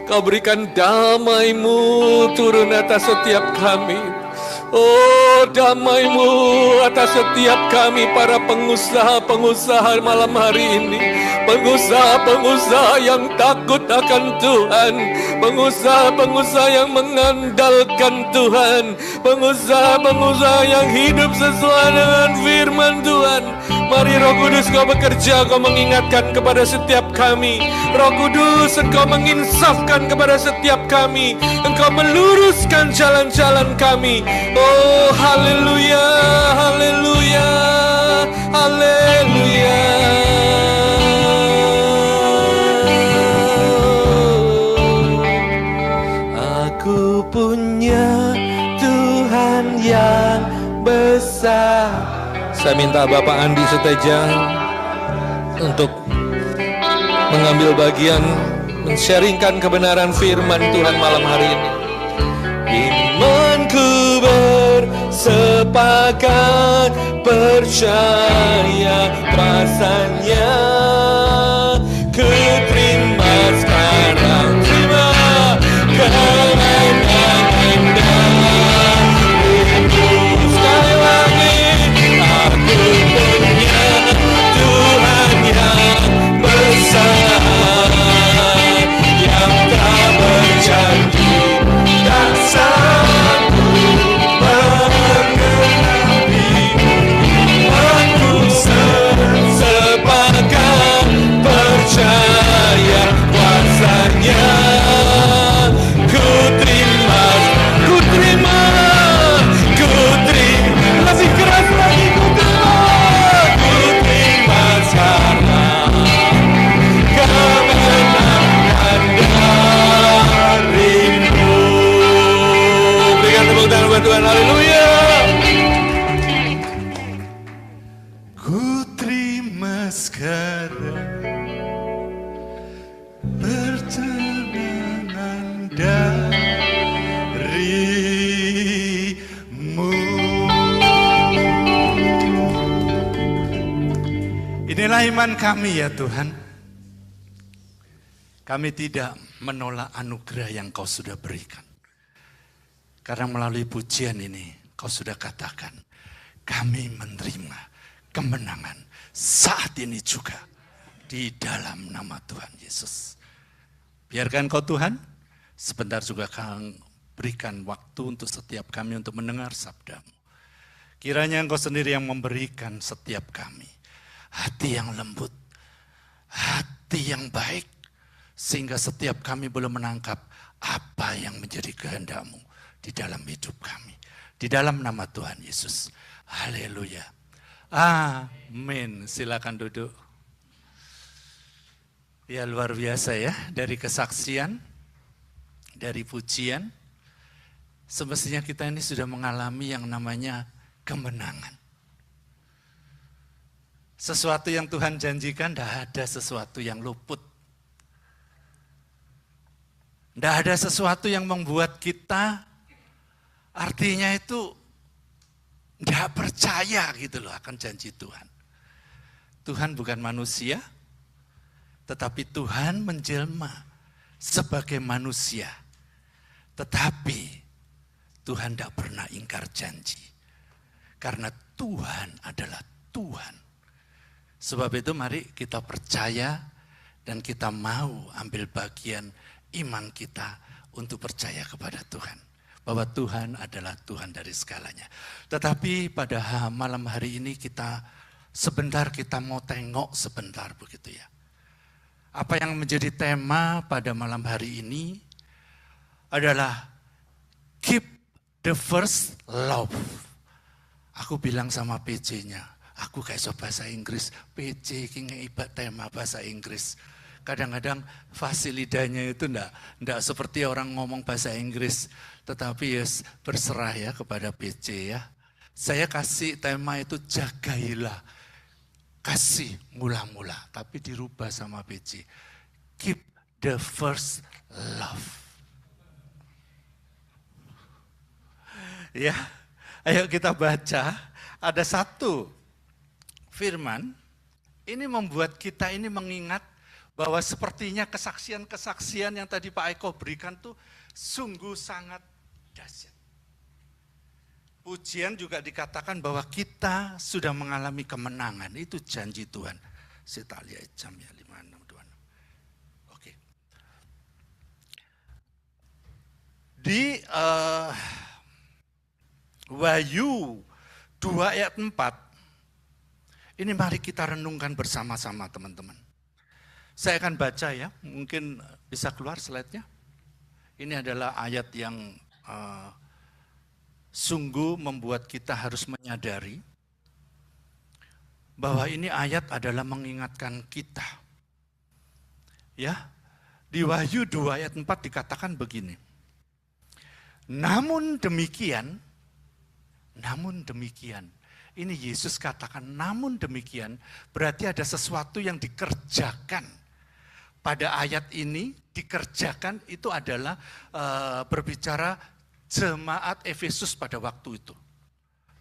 Kau berikan damai-Mu turun atas setiap kami. Oh, damai-Mu atas setiap kami para pengusaha-pengusaha malam hari ini. Pengusaha-pengusaha yang takut akan Tuhan. Pengusaha-pengusaha yang mengandalkan Tuhan. Pengusaha-pengusaha yang hidup sesuai dengan firman Tuhan. Mari Roh Kudus, Kau bekerja, Kau mengingatkan kepada setiap kami. Roh Kudus, Engkau menginsafkan kepada setiap kami. Engkau meluruskan jalan-jalan kami. Oh, haleluya, haleluya, haleluya. Aku punya Tuhan yang besar. Saya minta Bapak Andi Suteja untuk mengambil bagian men-sharingkan kebenaran firman Tuhan malam hari ini. Imanku bersepakat, percaya rasanya, ku terima sekarang, terima kemenangan Anda. Sekali lagi, aku punya Tuhan yang besar, yang tak berjanji tak sanggup mengenapi. Aku sepakat, percaya kuasanya, ku terima, ku terima, ku terima. Lebih keras lagi, ku terima sekarang kemenangan darimu. Berikan tepuk tangan buat Tuhan, haleluya. Ku terima sekarang pertolongan darimu. Inilah iman kami ya Tuhan. Kami tidak menolak anugerah yang Kau sudah berikan. Karena melalui pujian ini Kau sudah katakan, kami menerima kemenangan saat ini juga di dalam nama Tuhan Yesus. Biarkan Kau Tuhan, sebentar juga Kau berikan waktu untuk setiap kami untuk mendengar sabda-Mu. Kiranya Engkau sendiri yang memberikan setiap kami hati yang lembut, hati yang baik, sehingga setiap kami boleh menangkap apa yang menjadi kehendak-Mu di dalam hidup kami. Di dalam nama Tuhan Yesus. Haleluya. Amin. Silakan duduk. Ya luar biasa ya, dari kesaksian, dari pujian, semestinya kita ini sudah mengalami yang namanya kemenangan. Sesuatu yang Tuhan janjikan, tidak ada sesuatu yang luput. Tidak ada sesuatu yang membuat kita, artinya itu tidak percaya gitu loh akan janji Tuhan. Tuhan bukan manusia, tetapi Tuhan menjelma sebagai manusia. Tetapi Tuhan tidak pernah ingkar janji. Karena Tuhan adalah Tuhan. Sebab itu mari kita percaya dan kita mau ambil bagian iman kita untuk percaya kepada Tuhan. Bahwa Tuhan adalah Tuhan dari segalanya. Tetapi pada malam hari ini kita mau tengok sebentar begitu ya. Apa yang menjadi tema pada malam hari ini adalah keep the first love. Aku bilang sama PJ-nya, aku kayak so bahasa Inggris, PJ ini ibarat tema bahasa Inggris. Kadang-kadang fasilidanya itu enggak seperti orang ngomong bahasa Inggris, tetapi ya berserah ya kepada PJ ya. Saya kasih tema itu jagailah, kasih mula-mula, tapi dirubah sama PJ. Keep the first love. Ya, ayo kita baca. Ada satu firman, ini membuat kita ini mengingat bahwa sepertinya kesaksian-kesaksian yang tadi Pak Eko berikan tuh sungguh sangat dahsyat. Pujian juga dikatakan bahwa kita sudah mengalami kemenangan. Itu janji Tuhan. Saya tak lihat jam ya, 5626. Oke. Di Wahyu 2 ayat 4, ini mari kita renungkan bersama-sama teman-teman. Saya akan baca ya, mungkin bisa keluar slide-nya. Ini adalah ayat yang sungguh membuat kita harus menyadari bahwa ini ayat adalah mengingatkan kita. Ya, di Wahyu 2 ayat 4 dikatakan begini. Namun demikian, ini Yesus katakan namun demikian, berarti ada sesuatu yang dikerjakan. Pada ayat ini dikerjakan itu adalah berbicara jemaat Efesus pada waktu itu.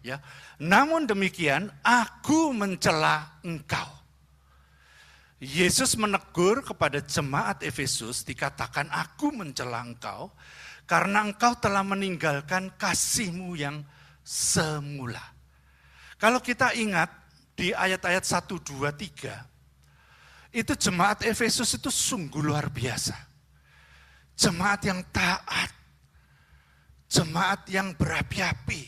Ya. Namun demikian, aku mencela engkau. Yesus menegur kepada jemaat Efesus, dikatakan aku mencela engkau karena engkau telah meninggalkan kasihmu yang semula. Kalau kita ingat di ayat-ayat 1, 2, 3, itu jemaat Efesus itu sungguh luar biasa. Jemaat yang taat, jemaat yang berapi-api,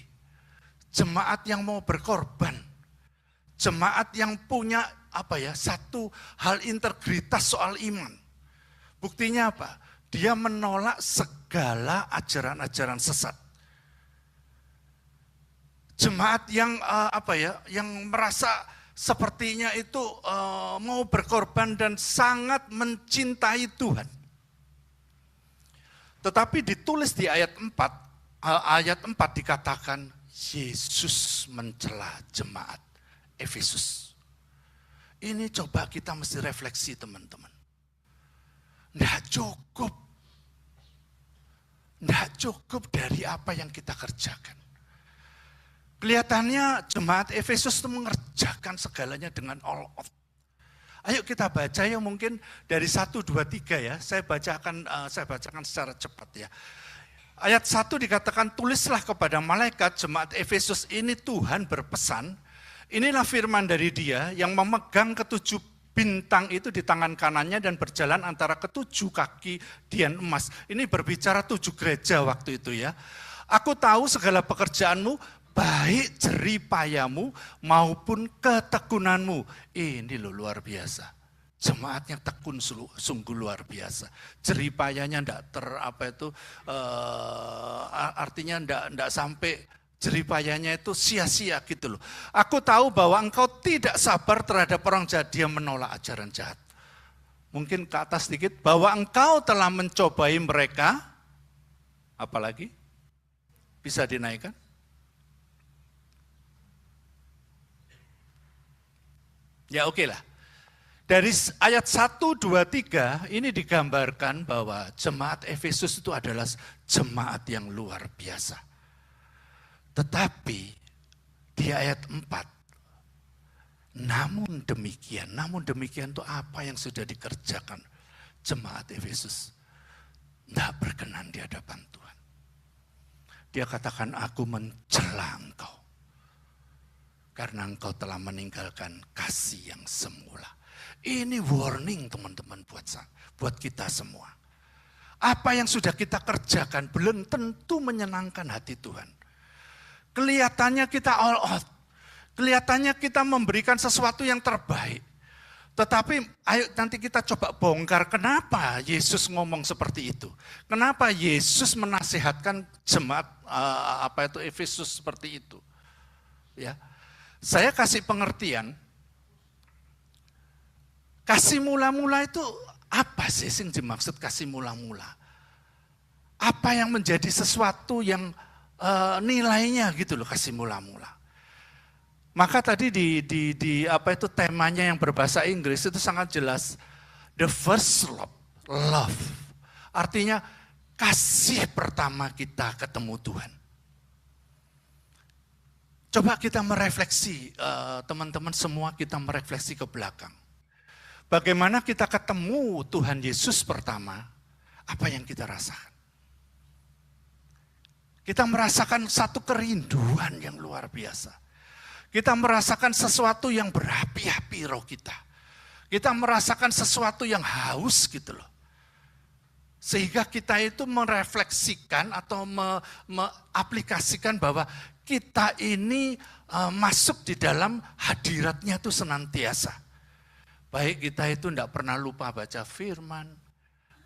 jemaat yang mau berkorban, jemaat yang punya satu hal integritas soal iman. Buktinya apa? Dia menolak segala ajaran-ajaran sesat. Jemaat yang yang merasa sepertinya itu mau berkorban dan sangat mencintai Tuhan. Tetapi ditulis di ayat 4 dikatakan Yesus mencela jemaat Efesus. Ini coba kita mesti refleksi teman-teman. Nggak cukup dari apa yang kita kerjakan. Kelihatannya jemaat Efesus itu mengerjakan segalanya dengan all out. Ayo kita baca ya mungkin dari 1, 2, 3 ya. Saya bacakan secara cepat ya. Ayat 1 dikatakan, tulislah kepada malaikat jemaat Efesus ini Tuhan berpesan, inilah firman dari Dia yang memegang ketujuh bintang itu di tangan kanannya dan berjalan antara ketujuh kaki dian emas. Ini berbicara 7 gereja waktu itu ya. Aku tahu segala pekerjaanmu, baik jeripayamu maupun ketekunanmu. Ini loh luar biasa. Jemaatnya tekun sungguh luar biasa. Jeripayanya artinya enggak sampai jeripayanya itu sia-sia gitu loh. Aku tahu bahwa engkau tidak sabar terhadap orang jahat, dia menolak ajaran jahat. Mungkin ke atas sedikit, bahwa engkau telah mencobai mereka, apalagi? Bisa dinaikkan? Ya oke lah. Dari ayat 1, 2, 3 ini digambarkan bahwa jemaat Efesus itu adalah jemaat yang luar biasa. Tetapi di ayat 4, namun demikian itu apa yang sudah dikerjakan jemaat Efesus? Tidak berkenan di hadapan Tuhan. Dia katakan, aku mencela engkau. Karena engkau telah meninggalkan kasih yang semula. Ini warning teman-teman buat kita semua. Apa yang sudah kita kerjakan belum tentu menyenangkan hati Tuhan. Kelihatannya kita all out. Kelihatannya kita memberikan sesuatu yang terbaik. Tetapi ayo nanti kita coba bongkar kenapa Yesus ngomong seperti itu. Kenapa Yesus menasihatkan jemaat Efesus seperti itu. Ya. Saya kasih pengertian. Kasih mula-mula itu apa sih yang dimaksud kasih mula-mula? Apa yang menjadi sesuatu yang nilainya gitu loh kasih mula-mula. Maka tadi di temanya yang berbahasa Inggris itu sangat jelas. The first love. Artinya kasih pertama kita ketemu Tuhan. Coba kita merefleksi, teman-teman semua kita merefleksi ke belakang. Bagaimana kita ketemu Tuhan Yesus pertama, apa yang kita rasakan? Kita merasakan satu kerinduan yang luar biasa. Kita merasakan sesuatu yang berapi-api roh kita. Kita merasakan sesuatu yang haus gitu loh. Sehingga kita itu merefleksikan atau mengaplikasikan bahwa kita ini masuk di dalam hadiratnya itu senantiasa. Baik kita itu tidak pernah lupa baca firman,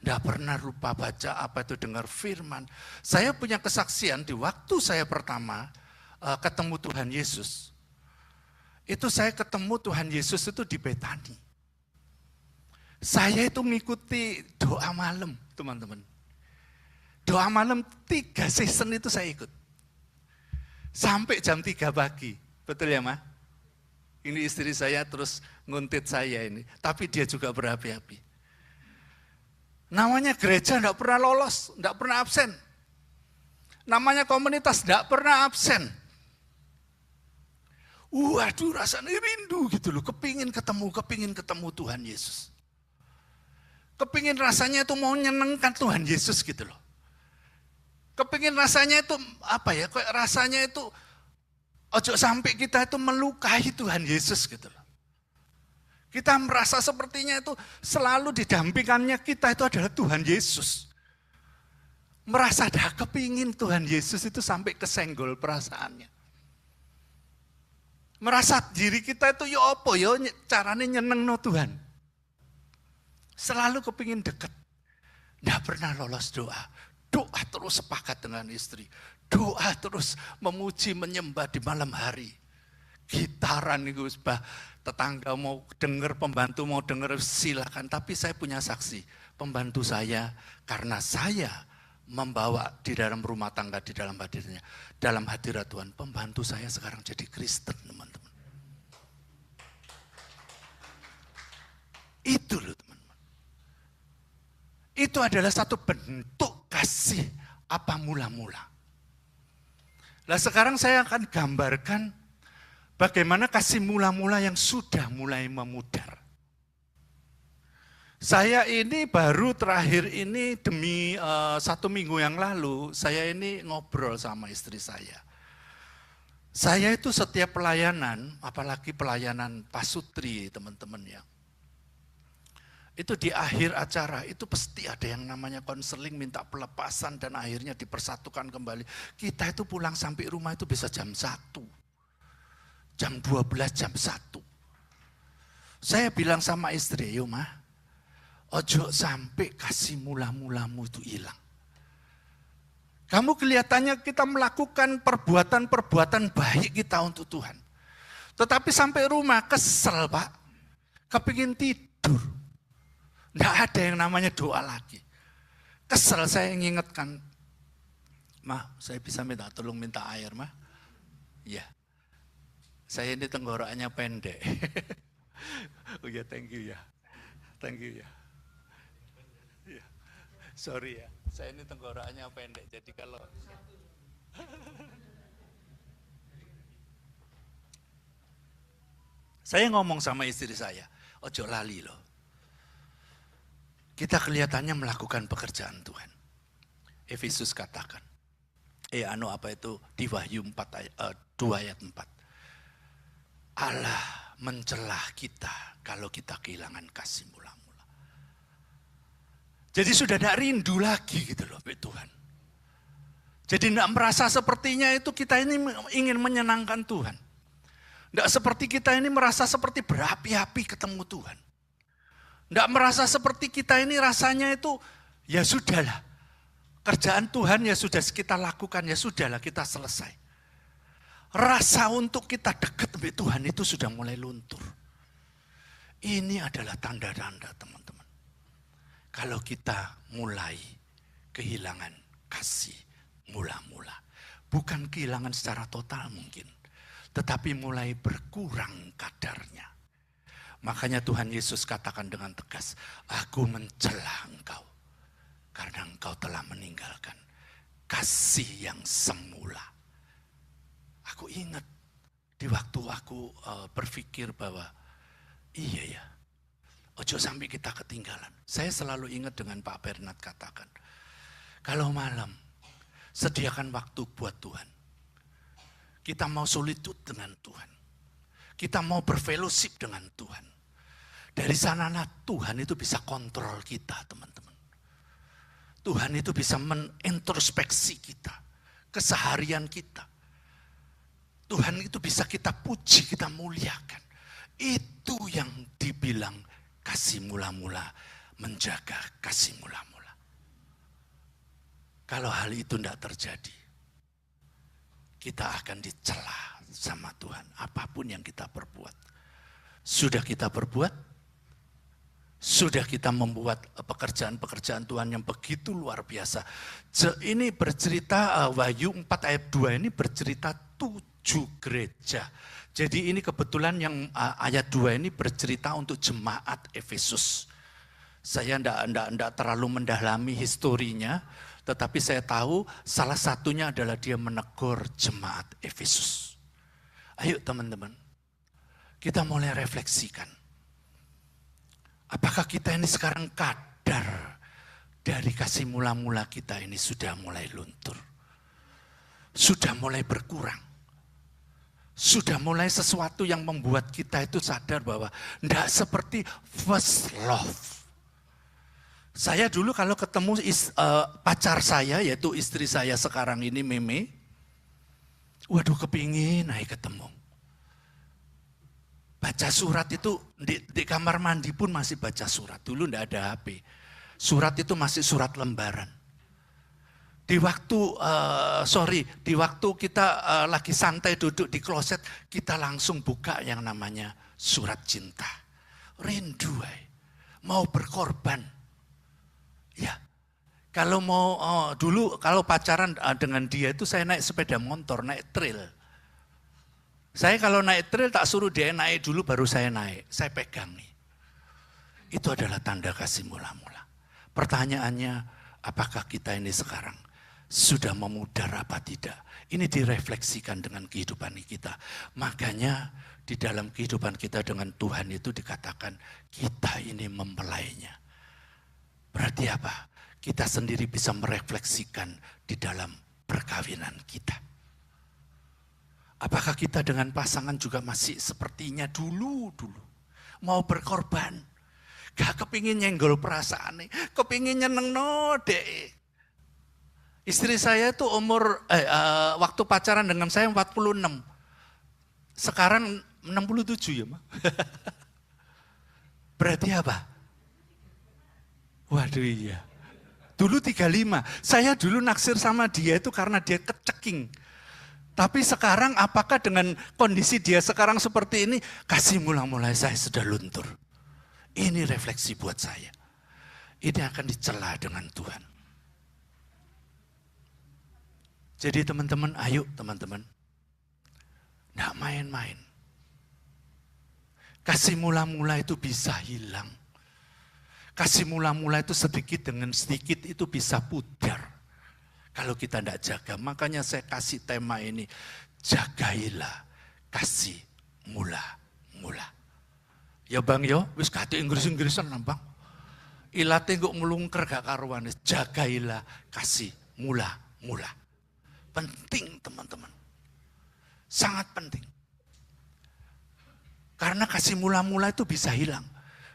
tidak pernah lupa baca apa itu dengar firman. Saya punya kesaksian di waktu saya pertama ketemu Tuhan Yesus. Itu saya ketemu Tuhan Yesus itu di Betani. Saya itu mengikuti doa malam, teman-teman. Doa malam 3 season itu saya ikut. Sampai jam 3 pagi. Betul ya, Ma? Ini istri saya terus nguntit saya ini. Tapi dia juga berapi-api. Namanya gereja enggak pernah lolos, enggak pernah absen. Namanya komunitas enggak pernah absen. Waduh, rasanya rindu gitu loh. Kepingin ketemu Tuhan Yesus. Kepingin rasanya itu mau nyenengkan Tuhan Yesus gitu loh. Kepingin rasanya itu apa ya, kayak rasanya itu ojo sampai kita itu melukai Tuhan Yesus gitu loh. Kita merasa sepertinya itu selalu didampingannya kita itu adalah Tuhan Yesus. Merasa dah kepingin Tuhan Yesus itu sampai kesenggol perasaannya. Merasa diri kita itu ya apa ya caranya nyenengno Tuhan. Selalu kepingin dekat. Tidak pernah lolos doa. Doa terus sepakat dengan istri. Doa terus memuji, menyembah di malam hari. Gitaran itu, tetangga mau dengar, pembantu mau dengar, silakan. Tapi saya punya saksi. Pembantu saya, karena saya membawa di dalam rumah tangga, di dalam hadirnya. Dalam hadirat Tuhan, pembantu saya sekarang jadi Kristen, teman-teman. Itu loh, teman-teman. Itu adalah satu bentuk kasih apa mula-mula. Nah sekarang saya akan gambarkan bagaimana kasih mula-mula yang sudah mulai memudar. Saya ini baru terakhir ini demi 1 minggu yang lalu, saya ini ngobrol sama istri saya. Saya itu setiap pelayanan, apalagi pelayanan pasutri teman-teman ya. Itu di akhir acara, itu pasti ada yang namanya konseling, minta pelepasan dan akhirnya dipersatukan kembali. Kita itu pulang sampai rumah itu bisa jam 1. Jam 12, jam 1. Saya bilang sama istri, yuk mah, ojo sampai kasih mula-mulamu itu hilang. Kamu kelihatannya kita melakukan perbuatan-perbuatan baik kita untuk Tuhan. Tetapi sampai rumah kesel Pak, kepingin tidur. Nggak ada yang namanya doa lagi. Kesel saya ngingetkan. Mah, saya bisa minta tolong minta air, Mah? Iya. Saya ini tenggorokannya pendek. Oh ya, thank you ya. Thank you ya. Ya. Sorry ya, saya ini tenggorokannya pendek. Jadi kalau saya ngomong sama istri saya, ojo lali loh. Kita kelihatannya melakukan pekerjaan Tuhan. Efesus katakan. Apa itu di Wahyu 2 ayat 4. Allah mencelah kita kalau kita kehilangan kasih mula-mula. Jadi sudah tidak rindu lagi gitu loh Tuhan. Jadi tidak merasa sepertinya itu kita ini ingin menyenangkan Tuhan. Tidak seperti kita ini merasa seperti berapi-api ketemu Tuhan. Tidak merasa seperti kita ini rasanya itu, ya sudahlah. Kerjaan Tuhan ya sudah kita lakukan, ya sudahlah kita selesai. Rasa untuk kita dekat dengan Tuhan itu sudah mulai luntur. Ini adalah tanda-tanda teman-teman. Kalau kita mulai kehilangan kasih mula-mula. Bukan kehilangan secara total mungkin. Tetapi mulai berkurang kadarnya. Makanya Tuhan Yesus katakan dengan tegas, aku mencela engkau karena engkau telah meninggalkan kasih yang semula. Aku ingat di waktu aku berpikir bahwa iya ya, ojo sampai kita ketinggalan. Saya selalu ingat dengan Pak Bernard katakan, kalau malam Sediakan waktu buat Tuhan. Kita mau solitude dengan Tuhan. Kita mau berfellowship dengan Tuhan. Dari sanalah Tuhan itu bisa kontrol kita, teman-teman. Tuhan itu bisa menintrospeksi kita, keseharian kita. Tuhan itu bisa kita puji, kita muliakan. Itu yang dibilang kasih mula-mula, menjaga kasih mula-mula. Kalau hal itu tidak terjadi, kita akan dicela sama Tuhan. Apapun yang kita perbuat. Sudah kita perbuat, sudah kita membuat pekerjaan-pekerjaan Tuhan yang begitu luar biasa. Ini bercerita, Wahyu 4 ayat 2 ini bercerita 7 gereja. Jadi ini kebetulan yang ayat 2 ini bercerita untuk jemaat Efesus. Saya tidak terlalu mendalami historinya, tetapi saya tahu salah satunya adalah dia menegur jemaat Efesus. Ayo teman-teman, kita mulai refleksikan. Apakah kita ini sekarang kadar dari kasih mula-mula kita ini sudah mulai luntur? Sudah mulai berkurang? Sudah mulai sesuatu yang membuat kita itu sadar bahwa tidak seperti first love. Saya dulu kalau ketemu pacar saya, yaitu istri saya sekarang ini, Meme, waduh kepingin naik ketemu. Baca surat itu di kamar mandi pun masih baca surat. Dulu enggak ada HP. Surat itu masih surat lembaran. Di waktu kita lagi santai duduk di kloset, kita langsung buka yang namanya surat cinta. Rindu, mau berkorban. Ya, kalau dulu kalau pacaran dengan dia itu saya naik sepeda motor, naik trail. Saya kalau naik trail tak suruh dia naik dulu baru saya naik. Saya pegang nih. Itu adalah tanda kasih mula-mula. Pertanyaannya, apakah kita ini sekarang sudah memudar apa tidak? Ini direfleksikan dengan kehidupan kita. Makanya di dalam kehidupan kita dengan Tuhan itu dikatakan kita ini mempelainya. Berarti apa? Kita sendiri bisa merefleksikan di dalam perkawinan kita. Apakah kita dengan pasangan juga masih sepertinya dulu? Mau berkorban. Gak kepingin nyenggol perasaan, kepingin nyeneng dek. Istri saya itu waktu pacaran dengan saya 46. Sekarang 67 ya, Ma. Berarti apa? Waduh iya. Dulu 35. Saya dulu naksir sama dia itu karena dia keceking. Tapi sekarang apakah dengan kondisi dia sekarang seperti ini, kasih mula-mula saya sudah luntur. Ini refleksi buat saya. Ini akan dicela dengan Tuhan. Jadi teman-teman, ayo teman-teman. Nggak main-main. Kasih mula-mula itu bisa hilang. Kasih mula-mula itu sedikit dengan sedikit itu bisa pudar. Kalau kita tidak jaga, makanya saya kasih tema ini, jagailah kasih mula-mula. Ya Bang yo, wis kate Inggris-Inggrisan Bang. Ilate kok melungker gak karuan, jagailah kasih mula-mula. Penting teman-teman. Sangat penting. Karena kasih mula-mula itu bisa hilang.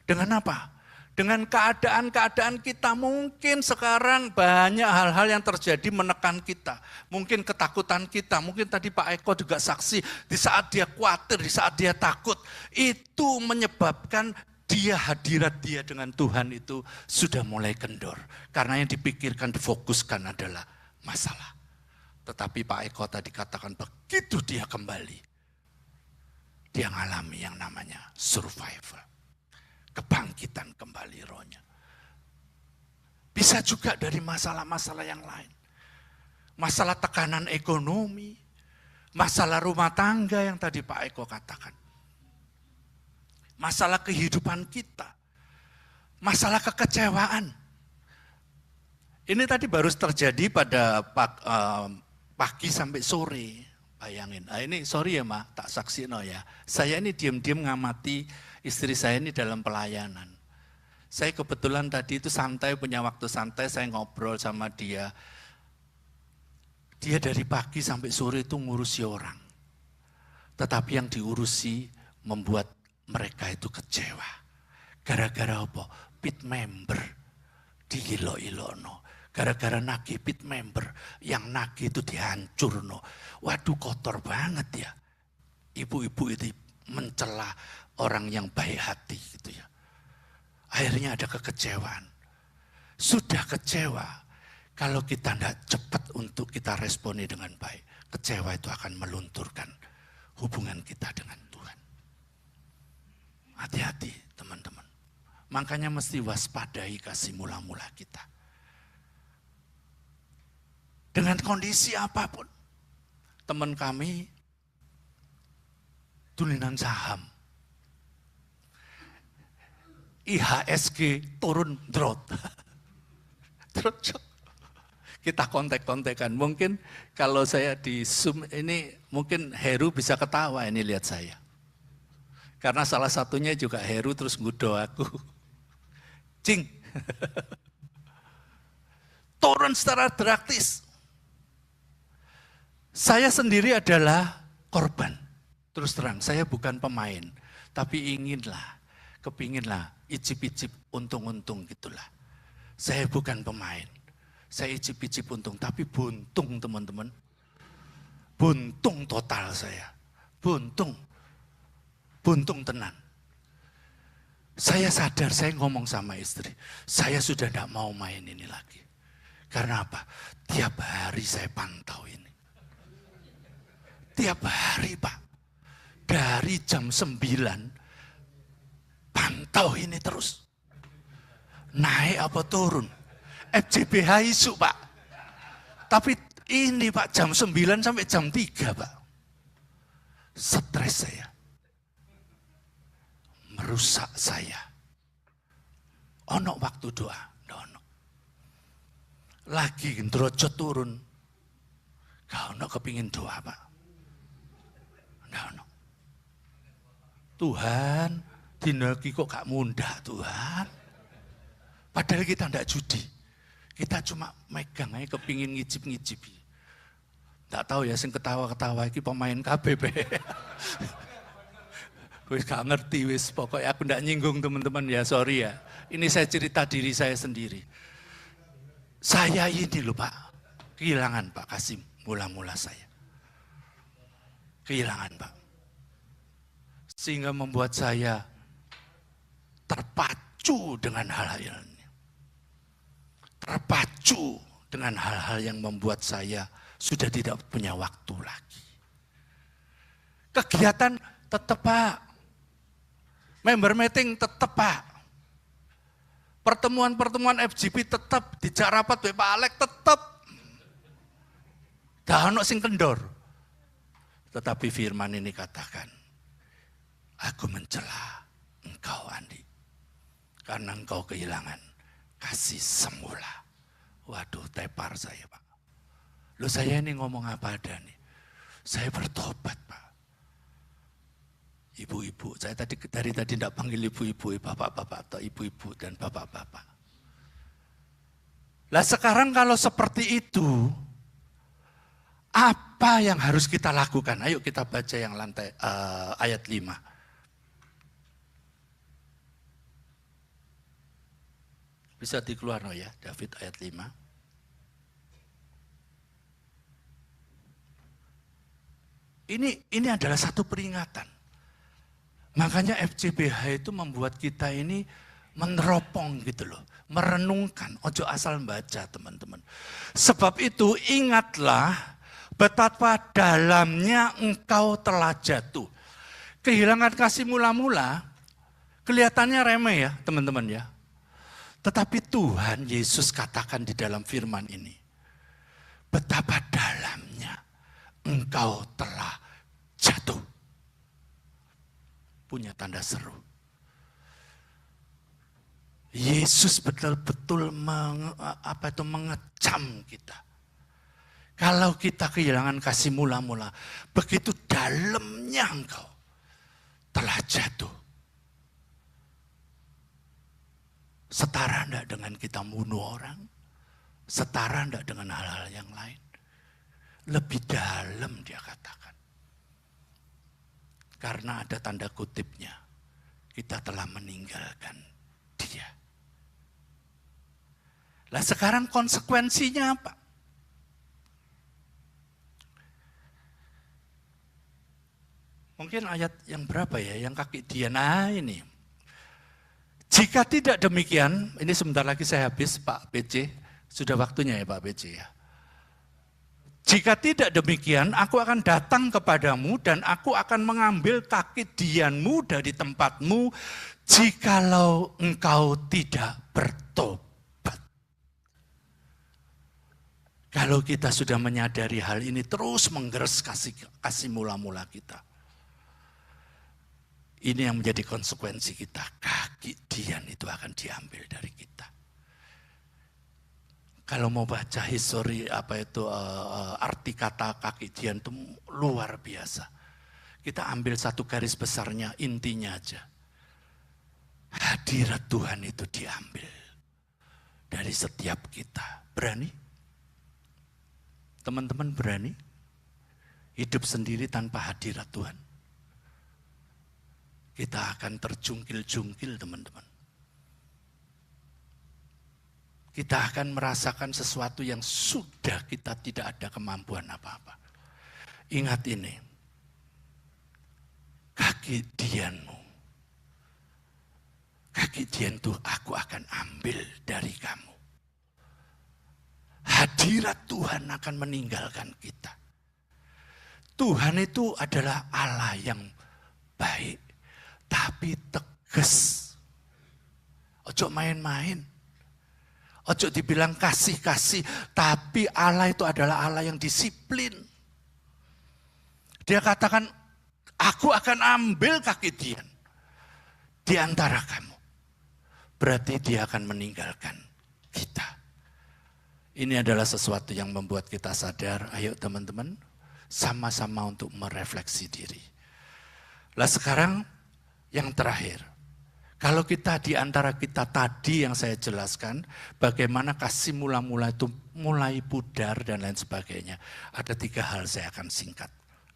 Dengan apa? Dengan keadaan-keadaan kita mungkin sekarang banyak hal-hal yang terjadi menekan kita. Mungkin ketakutan kita, mungkin tadi Pak Eko juga saksi. Di saat dia khawatir, di saat dia takut. Itu menyebabkan hadirat dia dengan Tuhan itu sudah mulai kendor. Karena yang dipikirkan, difokuskan adalah masalah. Tetapi Pak Eko tadi katakan begitu dia kembali. Dia ngalami yang namanya survival. Kebangkitan kembali rohnya. Bisa juga dari masalah-masalah yang lain. Masalah tekanan ekonomi, masalah rumah tangga yang tadi Pak Eko katakan. Masalah kehidupan kita, masalah kekecewaan. Ini tadi baru terjadi pada pagi sampai sore. Bayangin, ini sorry ya Ma, tak saksi no ya. Saya ini diam-diam ngamati istri saya ini dalam pelayanan. Saya kebetulan tadi itu santai, punya waktu santai, saya ngobrol sama dia. Dia dari pagi sampai sore itu ngurusi orang. Tetapi yang diurusi membuat mereka itu kecewa. Gara-gara apa? Pit member diilo-ilono. Gara-gara nagih pit member, yang nagih itu dihancurno. Waduh, kotor banget ya. Ibu-ibu itu mencela orang yang baik hati gitu ya. Akhirnya ada kekecewaan. Sudah kecewa, kalau kita tidak cepat untuk kita responi dengan baik, kecewa itu akan melunturkan hubungan kita dengan Tuhan. Hati-hati teman-teman. Makanya mesti waspadai kasih mula-mula kita. Dengan kondisi apapun. Teman kami tulinan saham. IHSG turun drought. Kita kontek-kontekan. Mungkin kalau saya di Zoom ini, mungkin Heru bisa ketawa ini lihat saya. Karena salah satunya juga Heru terus ngudo aku. Cing. Turun secara drastis. Saya sendiri adalah korban. Terus terang, saya bukan pemain. Tapi kepinginlah, icip-icip untung-untung gitulah. Saya bukan pemain. Saya icip-icip untung, tapi buntung teman-teman. Buntung total saya. Buntung tenan. Saya sadar, saya ngomong sama istri. Saya sudah tidak mau main ini lagi. Karena apa? Tiap hari saya pantau ini. Tiap hari Pak. Dari jam 9, pantau ini terus. Naik apa turun. FJBH isu Pak. Tapi ini Pak, jam 9 sampai jam 3 Pak. Stres saya. Merusak saya. Ono waktu doa. Ono. Lagi ndrojot turun. Gak ono kepingin doa Pak. Gak ono. Tuhan, dina iki kok gak mundah Tuhan. Padahal kita ndak judi. Kita cuma megang aja kepingin ngicip-ngicipi. Ndak tahu ya sing ketawa-ketawa iki pemain KBP. Wis gak ngerti wis, pokoknya aku ndak nyinggung teman-teman ya, sorry ya. Ini saya cerita diri saya sendiri. Saya ini loh Pak, kehilangan Pak Kasim mula-mula saya. Kehilangan Pak. Sehingga membuat saya terpacu dengan hal-hal ini. Terpacu dengan hal-hal yang membuat saya sudah tidak punya waktu lagi. Kegiatan tetap Pak. Member meeting tetap Pak. Pertemuan-pertemuan FGP tetap. Dijak rapat Pak Alek tetap. Dah ono sing kendor. Tetapi firman ini katakan, aku mencela engkau Andi. Karena engkau kehilangan kasih semula. Waduh, tepar saya Pak. Loh saya ini ngomong apa ada nih? Saya bertobat Pak. Ibu-ibu, saya dari tadi tidak panggil ibu-ibu, bapak-bapak atau ibu-ibu dan bapak-bapak. Lah sekarang kalau seperti itu, apa yang harus kita lakukan? Ayo kita baca yang ayat 5. Bisa dikeluar ya, David ayat 5. Ini adalah satu peringatan. Makanya FCBH itu membuat kita ini meneropong gitu loh. Merenungkan, ojo asal baca teman-teman. Sebab itu ingatlah betapa dalamnya engkau telah jatuh. Kehilangan kasih mula-mula, kelihatannya remeh ya teman-teman ya. Tetapi Tuhan Yesus katakan di dalam firman ini, betapa dalamnya engkau telah jatuh. Punya tanda seru. Yesus betul-betul mengecam kita. Kalau kita kehilangan kasih mula-mula, begitu dalamnya engkau telah jatuh. Setara enggak dengan kita bunuh orang? Setara enggak dengan hal-hal yang lain? lebih dalam dia katakan. Karena ada tanda kutipnya, kita telah meninggalkan dia. Lah sekarang konsekuensinya apa? Mungkin ayat yang berapa ya, yang kaki dia, nah ini. Jika tidak demikian, ini sebentar lagi saya habis Pak PJ, sudah waktunya ya Pak PJ ya. Jika tidak demikian, aku akan datang kepadamu dan aku akan mengambil kaki dianmu dari tempatmu, jikalau engkau tidak bertobat. Kalau kita sudah menyadari hal ini, terus menggeres kasih mula-mula kita. Ini yang menjadi konsekuensi kita. Kaki dian itu akan diambil dari kita. Kalau mau baca histori arti kata kaki dian itu luar biasa. Kita ambil satu garis besarnya, intinya aja. Hadirat Tuhan itu diambil dari setiap kita. Berani? Teman-teman berani? Hidup sendiri tanpa hadirat Tuhan. Kita akan terjungkil-jungkil teman-teman. Kita akan merasakan sesuatu yang sudah kita tidak ada kemampuan apa-apa. Ingat ini, kaki dianmu. Kaki dian itu aku akan ambil dari kamu. Hadirat Tuhan akan meninggalkan kita. Tuhan itu adalah Allah yang baik. Tapi tegas. Ojo main-main. Ojo dibilang kasih-kasih. Tapi Allah itu adalah Allah yang disiplin. Dia katakan, aku akan ambil kaki dian di antara kamu. Berarti dia akan meninggalkan kita. Ini adalah sesuatu yang membuat kita sadar. Ayo teman-teman, sama-sama untuk merefleksi diri. Lah sekarang, yang terakhir, kalau kita di antara kita tadi yang saya jelaskan, bagaimana kasih mula-mula itu mulai pudar dan lain sebagainya. Ada 3 hal saya akan singkat.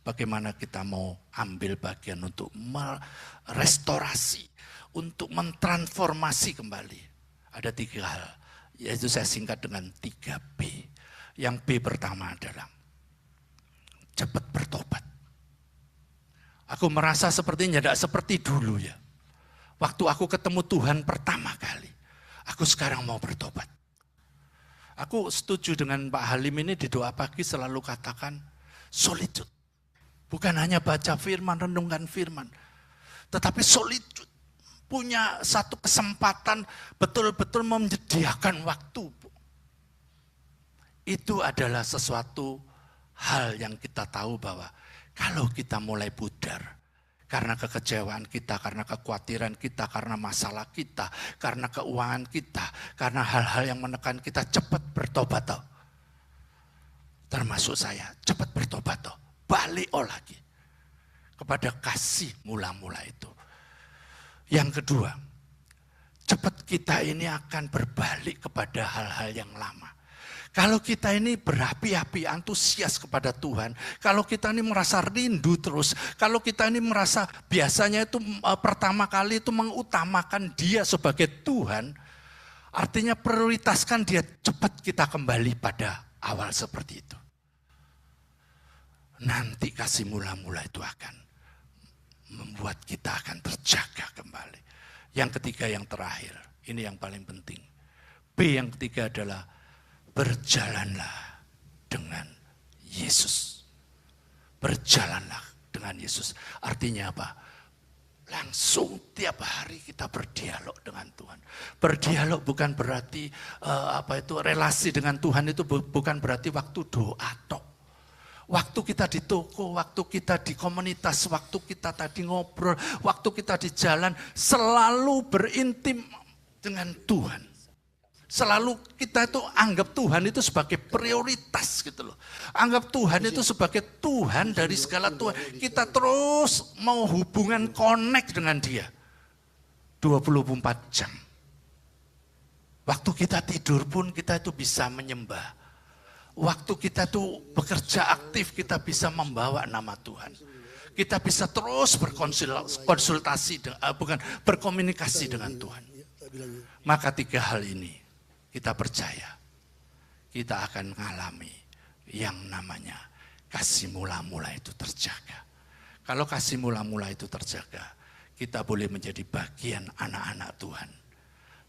Bagaimana kita mau ambil bagian untuk merestorasi, untuk mentransformasi kembali. Ada 3 hal, yaitu saya singkat dengan 3B. Yang B pertama adalah cepat bertobat. Aku merasa sepertinya tidak seperti dulu ya. Waktu aku ketemu Tuhan pertama kali, aku sekarang mau bertobat. Aku setuju dengan Pak Halim ini di doa pagi selalu katakan solitude. Bukan hanya baca firman, renungkan firman. Tetapi solitude. Punya satu kesempatan betul-betul menyediakan waktu. Itu adalah sesuatu hal yang kita tahu bahwa kalau kita mulai pudar, karena kekecewaan kita, karena kekhawatiran kita, karena masalah kita, karena keuangan kita, karena hal-hal yang menekan kita, cepat bertobat toh. Termasuk saya, cepat bertobat toh. Balik lagi kepada kasih mula-mula itu. Yang kedua, cepat kita ini akan berbalik kepada hal-hal yang lama. Kalau kita ini berapi-api, antusias kepada Tuhan, kalau kita ini merasa rindu terus, kalau kita ini merasa biasanya itu pertama kali itu mengutamakan Dia sebagai Tuhan, artinya prioritaskan Dia, cepat kita kembali pada awal seperti itu. Nanti kasih mula-mula itu akan membuat kita akan terjaga kembali. Yang ketiga, yang terakhir, ini yang paling penting. B yang ketiga adalah berjalanlah dengan Yesus. Berjalanlah dengan Yesus. Artinya apa? Langsung tiap hari kita berdialog dengan Tuhan. Berdialog bukan berarti relasi dengan Tuhan itu bukan berarti waktu doa tok. Waktu kita di toko, waktu kita di komunitas, waktu kita tadi ngobrol, waktu kita di jalan, selalu berintim dengan Tuhan. Selalu kita itu anggap Tuhan itu sebagai prioritas gitu loh. Anggap Tuhan itu sebagai Tuhan dari segala Tuhan. Kita terus mau hubungan connect dengan Dia. 24 jam. Waktu kita tidur pun kita itu bisa menyembah. waktu kita tuh bekerja aktif, kita bisa membawa nama Tuhan. Kita bisa terus berkomunikasi dengan Tuhan. Maka 3 hal ini kita percaya, kita akan mengalami yang namanya kasih mula-mula itu terjaga. Kalau kasih mula-mula itu terjaga, kita boleh menjadi bagian anak-anak Tuhan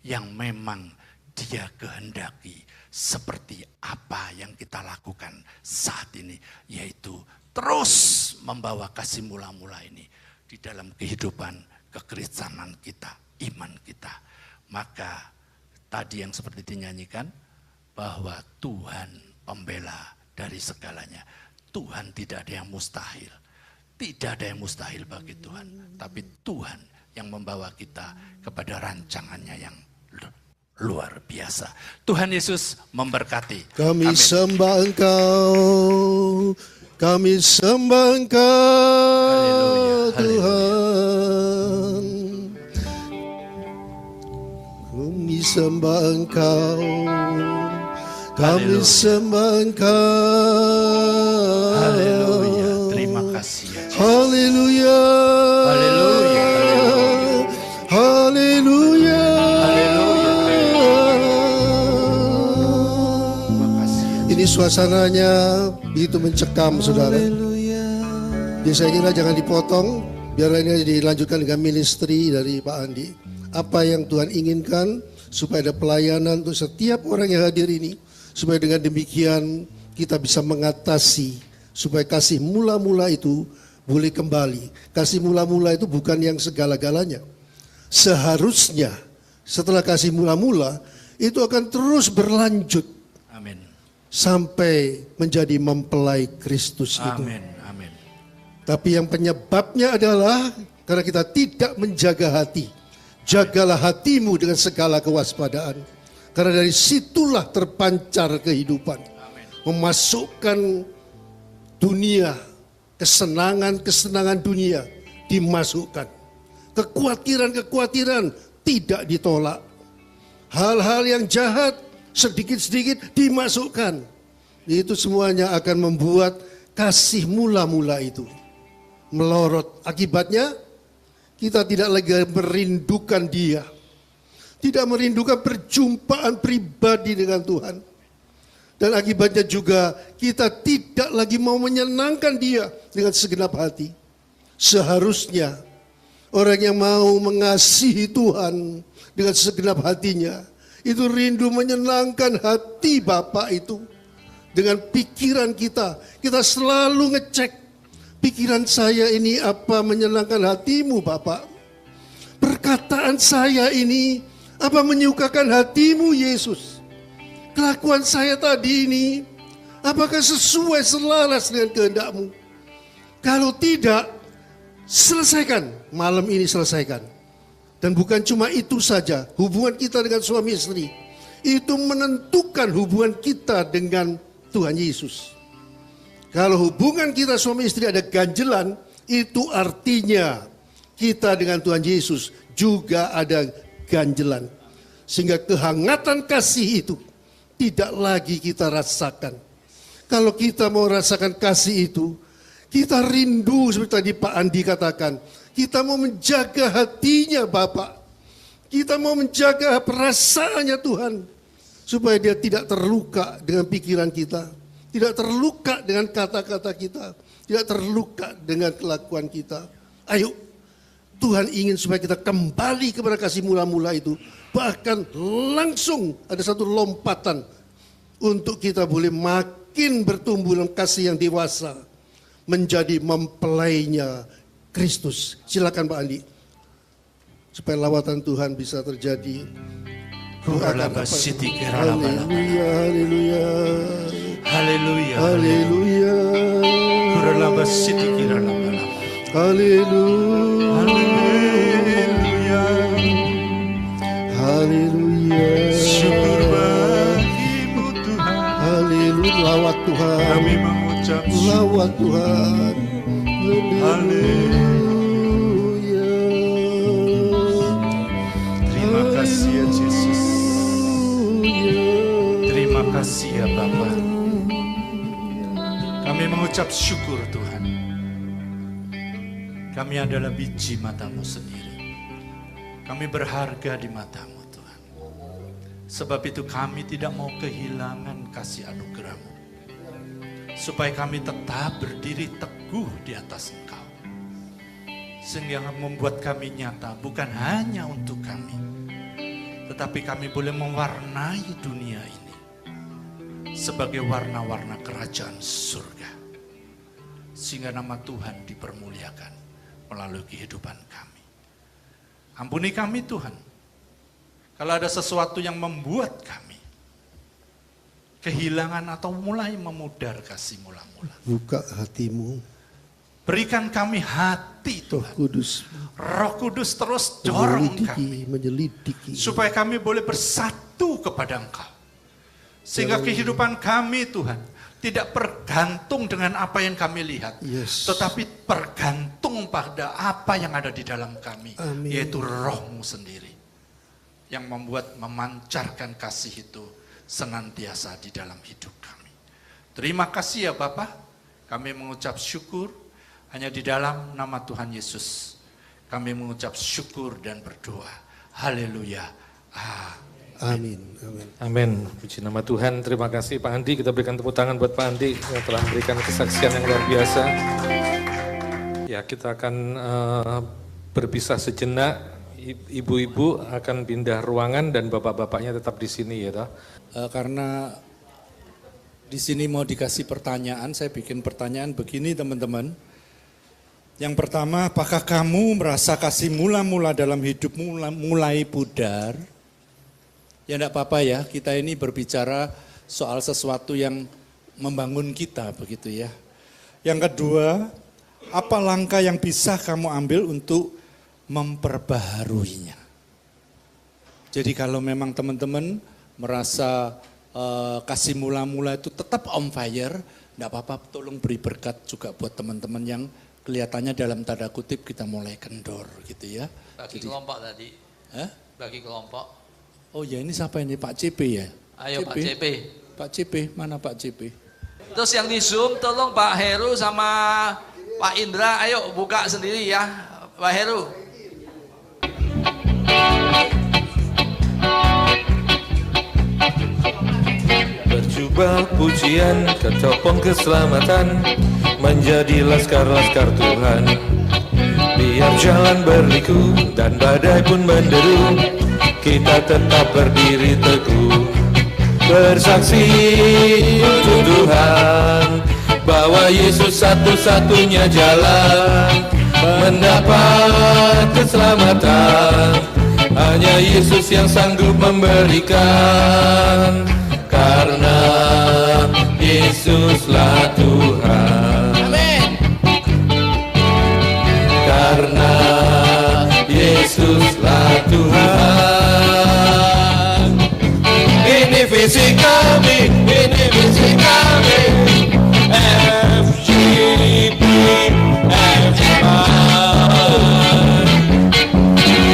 yang memang Dia kehendaki seperti apa yang kita lakukan saat ini, yaitu terus membawa kasih mula-mula ini di dalam kehidupan kekristenan kita, iman kita. Maka tadi yang seperti dinyanyikan, bahwa Tuhan pembela dari segalanya. Tuhan tidak ada yang mustahil. Tidak ada yang mustahil bagi Tuhan. Tapi Tuhan yang membawa kita kepada rancangannya yang luar biasa. Tuhan Yesus memberkati. Kami Amin. sembah Engkau, kami sembah Engkau, Haleluya, Tuhan. Kami sembah Engkau, kami Haleluya. sembah Engkau. Haleluya. Terima kasih ya Yesus. Haleluya. Haleluya. Haleluya. Terima kasih ya Ini suasananya begitu mencekam, saudara. Jadi saya kira jangan dipotong, biar ini dilanjutkan dengan ministry dari Pak Andi. Apa yang Tuhan inginkan supaya ada pelayanan untuk setiap orang yang hadir ini, supaya dengan demikian kita bisa mengatasi, supaya kasih mula-mula itu boleh kembali. Kasih mula-mula itu bukan yang segala-galanya. Seharusnya setelah kasih mula-mula itu akan terus berlanjut Amin. sampai menjadi mempelai Kristus itu. Amin. Amin. Tapi yang penyebabnya adalah karena kita tidak menjaga hati. Jagalah hatimu dengan segala kewaspadaan. Karena dari situlah terpancar kehidupan. Memasukkan dunia, kesenangan-kesenangan dunia dimasukkan. Kekhawatiran-kekhawatiran tidak ditolak. Hal-hal yang jahat sedikit-sedikit dimasukkan. Itu semuanya akan membuat kasih mula-mula itu melorot. Akibatnya kita tidak lagi merindukan Dia. Tidak merindukan perjumpaan pribadi dengan Tuhan. Dan akibatnya juga kita tidak lagi mau menyenangkan Dia dengan segenap hati. Seharusnya orang yang mau mengasihi Tuhan dengan segenap hatinya, itu rindu menyenangkan hati Bapa itu. Dengan pikiran kita selalu ngecek, pikiran saya ini apa menyenangkan hatimu Bapak? Perkataan saya ini apa menyukakan hatimu Yesus? Kelakuan saya tadi ini apakah sesuai selaras dengan kehendakmu? Kalau tidak, selesaikan, malam ini selesaikan. Dan bukan cuma itu saja, hubungan kita dengan suami istri itu menentukan hubungan kita dengan Tuhan Yesus. Kalau hubungan kita suami istri ada ganjelan, itu artinya kita dengan Tuhan Yesus juga ada ganjelan. Sehingga kehangatan kasih itu tidak lagi kita rasakan. Kalau kita mau rasakan kasih itu, kita rindu seperti tadi Pak Andi katakan. Kita mau menjaga hatinya Bapak. Kita mau menjaga perasaannya Tuhan. Supaya dia tidak terluka dengan pikiran kita. Tidak terluka dengan kata-kata kita. Tidak terluka dengan kelakuan kita. Ayo, Tuhan ingin supaya kita kembali kepada kasih mula-mula itu. Bahkan langsung ada satu lompatan. Untuk kita boleh makin bertumbuh dalam kasih yang dewasa. Menjadi mempelainya Kristus. Silakan Pak Andi. Supaya lawatan Tuhan bisa terjadi. Haleluya, haleluya. haleluya, Haleluya. Haleluya. Haleluya. Syukur bagimu Tuhan. Haleluya. Lawat Tuhan. Kami mengucap Lawat Tuhan. Haleluya. terima kasih ya Yesus. Terima kasih ya Bapa. Kami mengucap syukur Tuhan. Kami adalah biji mata-Mu sendiri. Kami berharga di mata-Mu Tuhan. Sebab itu kami tidak mau kehilangan kasih anugerah-Mu. Supaya kami tetap berdiri teguh di atas Engkau. Sehingga membuat kami nyata bukan hanya untuk kami. Tetapi kami boleh mewarnai dunia ini. Sebagai warna-warna kerajaan surga. Sehingga nama Tuhan dipermuliakan melalui kehidupan kami. Ampuni kami Tuhan. Kalau ada sesuatu yang membuat kami kehilangan atau mulai memudar kasih mula-mula. Buka hatimu. Berikan kami hati Roh Tuhan. Kudus Roh Kudus terus dorong kami. menyelidiki. Supaya kami boleh bersatu kepada Engkau. Sehingga kehidupan kami Tuhan tidak bergantung dengan apa yang kami lihat. Yes. Tetapi bergantung pada apa yang ada di dalam kami. Amin. Yaitu Roh-Mu sendiri. Yang membuat memancarkan kasih itu senantiasa di dalam hidup kami. Terima kasih ya Bapa. Kami mengucap syukur hanya di dalam nama Tuhan Yesus. Kami mengucap syukur dan berdoa. Haleluya. Amin. Amin. Amin. Puji nama Tuhan. Terima kasih Pak Andi. Kita berikan tepuk tangan buat Pak Andi yang telah memberikan kesaksian yang luar biasa. Ya, kita akan berpisah sejenak. Ibu-ibu akan pindah ruangan dan bapak-bapaknya tetap di sini ya toh. Karena di sini mau dikasih pertanyaan, saya bikin pertanyaan begini teman-teman. Yang pertama, apakah kamu merasa kasih mula-mula dalam hidupmu mulai pudar? Ya enggak apa-apa ya, kita ini berbicara soal sesuatu yang membangun kita begitu ya. Yang kedua, apa langkah yang bisa kamu ambil untuk memperbaharuinya? Jadi kalau memang teman-teman merasa kasih mula-mula itu tetap on fire, enggak apa-apa, tolong beri berkat juga buat teman-teman yang kelihatannya dalam tanda kutip kita mulai kendor gitu ya. Bagi kelompok tadi. Bagi kelompok. Oh ya, ini siapa ini, Pak CP ya? Ayo Pak CP. Pak CP, mana Pak CP? Terus yang di Zoom tolong Pak Heru sama Pak Indra, ayo buka sendiri ya Pak Heru. Berjubah pujian, ketopong keselamatan, menjadi laskar-laskar Tuhan. Biar jalan berliku dan badai pun menderu, kita tetap berdiri teguh, bersaksi untuk Tuhan, bahwa Yesus satu-satunya jalan mendapat keselamatan. Hanya Yesus yang sanggup memberikan, karena Yesuslah Tuhan. Amin. Karena Yesuslah Tuhan. Ini visi kami, ini visi kami. FGP, FGP.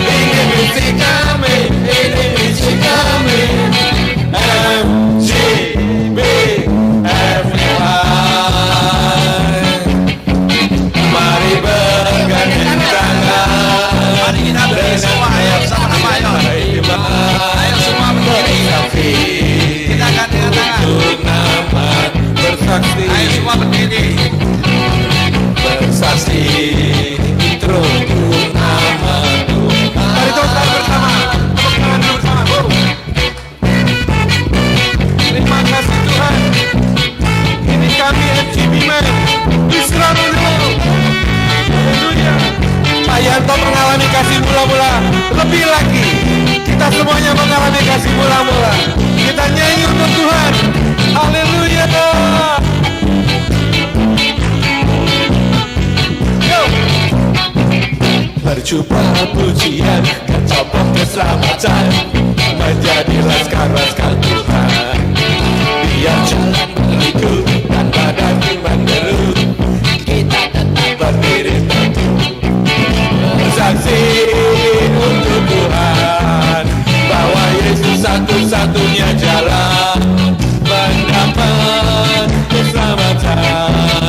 Ini visi kami, ini visi kami. FGP, FGP. Mari bergandeng tangan. Mari kita berdiri semua, ayo sama-sama ayo. Ayo semua berdiri. Kita gandengan tangan. Untuk nama bersaksi. Ayo semua berdiri. Bersaksi untuk nama Tuhan. Mari kita bersama. Tepuk tangan dulu bersama. Terima kasih Tuhan. Ini kami FGB Man. Islam dulu. Haleluya. Pak Yanto mengalami kasih mula-mula. Lebih lagi, kita semuanya mengalami kasih mula-mula. Kita nyanyi untuk Tuhan. Haleluya. Yo. Berjubah pujian, ketopong keselamatan, menjadi laskar-laskar Tuhan. Biar jalan berliku dan badan menderu, kita tetap berdiri teguh, bersaksi untuk Tuhan, bahwa Yesus satu-satunya jalan mendapat keselamatan.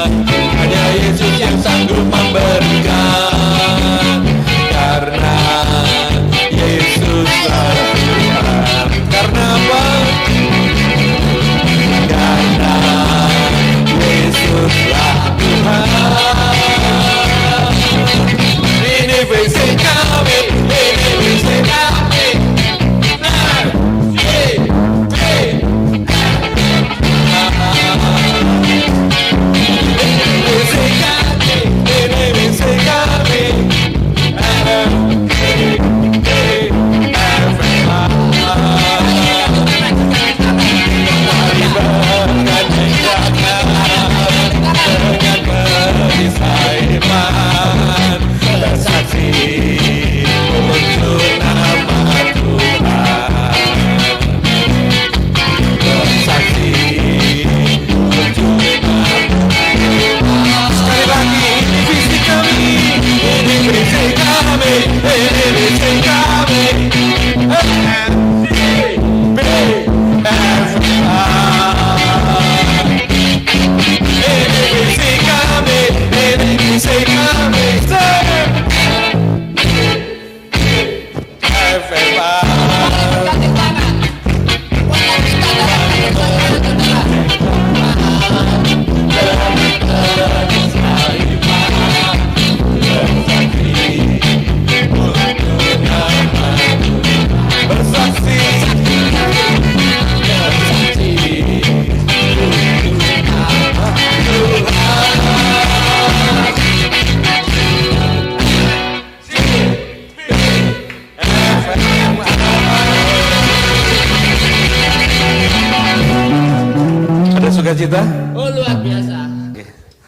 sukacita? Oh luar biasa.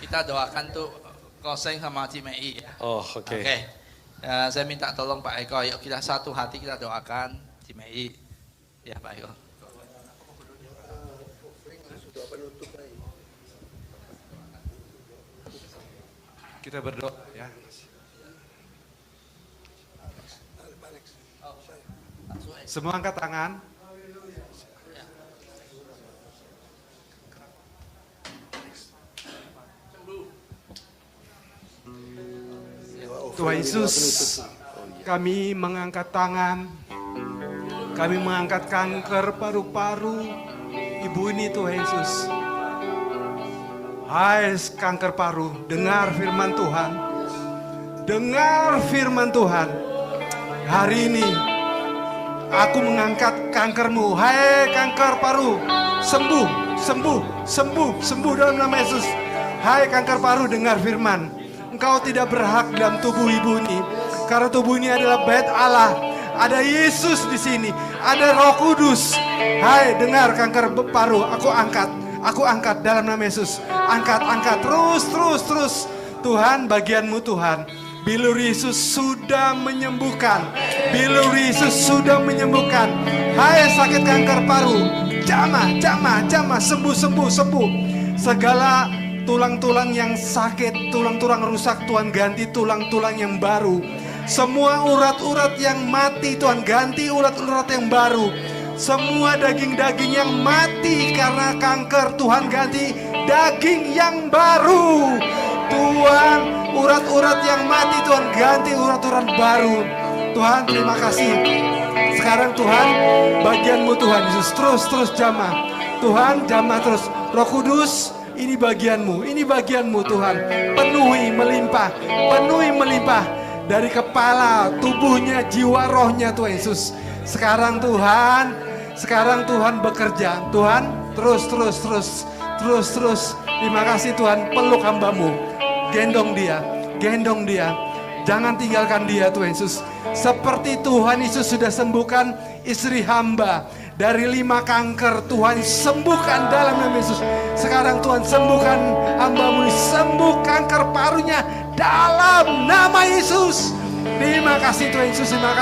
Kita doakan tuh Koseng sama Cimei ya. Oh, oke. Oke. Ya, saya minta tolong Pak Eko, yuk kita satu hati kita doakan Cimei. Ya Pak Eko. Kita berdoa ya. Semua angkat tangan. Tuhan Yesus, kami mengangkat tangan, kami mengangkat kanker paru-paru ibu ini Tuhan Yesus. Hai kanker paru, dengar firman Tuhan, dengar firman Tuhan. Hari ini aku mengangkat kankermu, hai kanker paru, sembuh, sembuh, sembuh, sembuh dalam nama Yesus. Hai kanker paru, dengar firman. Engkau tidak berhak dalam tubuh ibu ini, karena tubuh ini adalah bait Allah. Ada Yesus di sini, ada Roh Kudus. Hai, dengar kanker paru, aku angkat dalam nama Yesus. Angkat, terus. Tuhan, bagianmu Tuhan. Bilur Yesus sudah menyembuhkan. Bilur Yesus sudah menyembuhkan. Hai sakit kanker paru, jamah, sembuh. Segala tulang-tulang yang sakit, tulang-tulang rusak, Tuhan ganti tulang-tulang yang baru. Semua urat-urat yang mati, Tuhan ganti urat-urat yang baru. Semua daging-daging yang mati karena kanker, Tuhan ganti daging yang baru. Tuhan, urat-urat yang mati, Tuhan ganti urat-urat baru. Tuhan, terima kasih. Sekarang Tuhan, bagianmu Tuhan Yesus, terus jamah. Tuhan, jamah terus. Roh Kudus, ini bagianmu Tuhan. Penuhi melimpah dari kepala, tubuhnya, jiwa, rohnya Tuhan Yesus. Sekarang Tuhan bekerja. Tuhan terus. Terima kasih Tuhan, peluk hambamu. Gendong dia. Jangan tinggalkan dia Tuhan Yesus. Seperti Tuhan Yesus sudah sembuhkan istri hamba dari 5 kanker, Tuhan sembuhkan dalam nama Yesus. Sekarang Tuhan sembuhkan hambamu, sembuh kanker parunya dalam nama Yesus. Terima kasih Tuhan Yesus, terima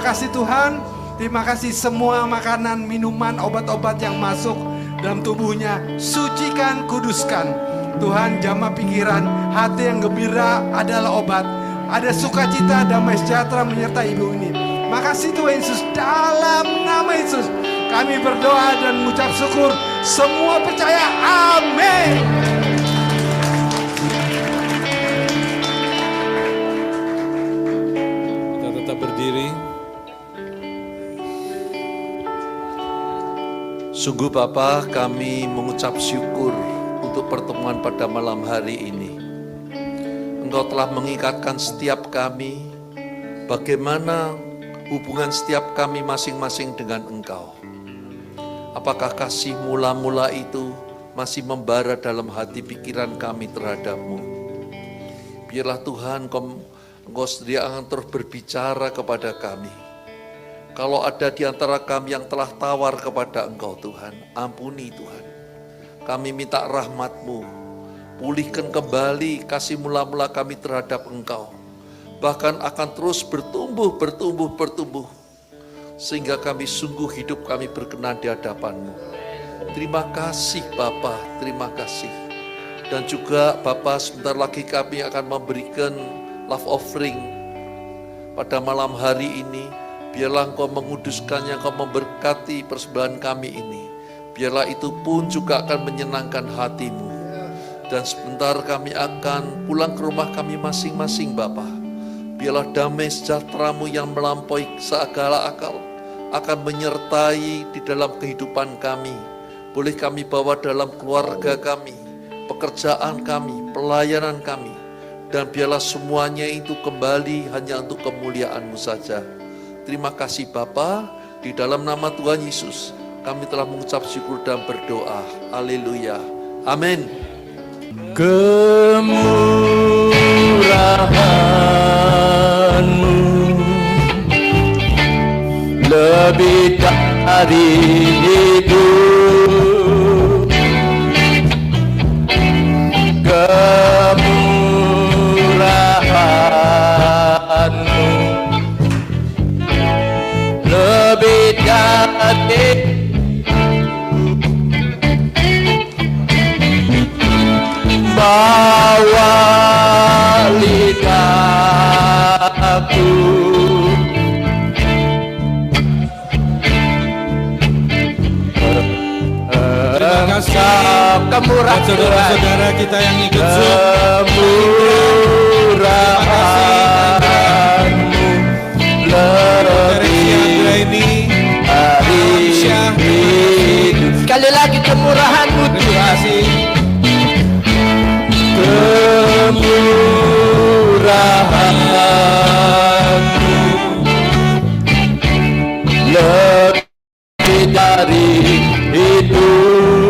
kasih Tuhan. Terima kasih semua makanan, minuman, obat-obat yang masuk dalam tubuhnya, sucikan, kuduskan. Tuhan, jamah pikiran, hati yang gembira adalah obat. Ada sukacita, damai sejahtera menyertai ibu ini. Makasih Tuhan Yesus, dalam nama Yesus kami berdoa dan mengucap syukur. Semua percaya, amin. Kita tetap berdiri. Sungguh Bapa, kami mengucap syukur untuk pertemuan pada malam hari ini. Engkau telah mengikatkan setiap kami, bagaimana hubungan setiap kami masing-masing dengan Engkau. Apakah kasih mula-mula itu masih membara dalam hati pikiran kami terhadap-Mu? Biarlah Tuhan, Engkau sendiri akan terus berbicara kepada kami. Kalau ada di antara kami yang telah tawar kepada Engkau Tuhan, ampuni Tuhan. Kami minta rahmat-Mu, pulihkan kembali kasih mula-mula kami terhadap Engkau. Bahkan akan terus bertumbuh, sehingga kami sungguh hidup kami berkenan di hadapan-Mu. Terima kasih Bapa, terima kasih. Dan juga Bapa, sebentar lagi kami akan memberikan love offering pada malam hari ini. Biarlah Engkau menguduskannya, Engkau memberkati persembahan kami ini. Biarlah itu pun juga akan menyenangkan hati-Mu. Dan sebentar kami akan pulang ke rumah kami masing-masing Bapa. Biarlah damai sejahtera-Mu yang melampaui segala akal akan menyertai di dalam kehidupan kami. Boleh kami bawa dalam keluarga kami, pekerjaan kami, pelayanan kami. Dan biarlah semuanya itu kembali hanya untuk kemuliaan-Mu saja. Terima kasih Bapa, di dalam nama Tuhan Yesus kami telah mengucap syukur dan berdoa. Haleluya. Amin. Kemurahan-Mu lebih dari hidup, bawa lidahku Terima kasih kemurahan saudara-saudara kita yang ikut Zoom. kemurahanmu lebih sekali lagi kemurahanmu Terima kasih. kemurahanmu lebih dari hidup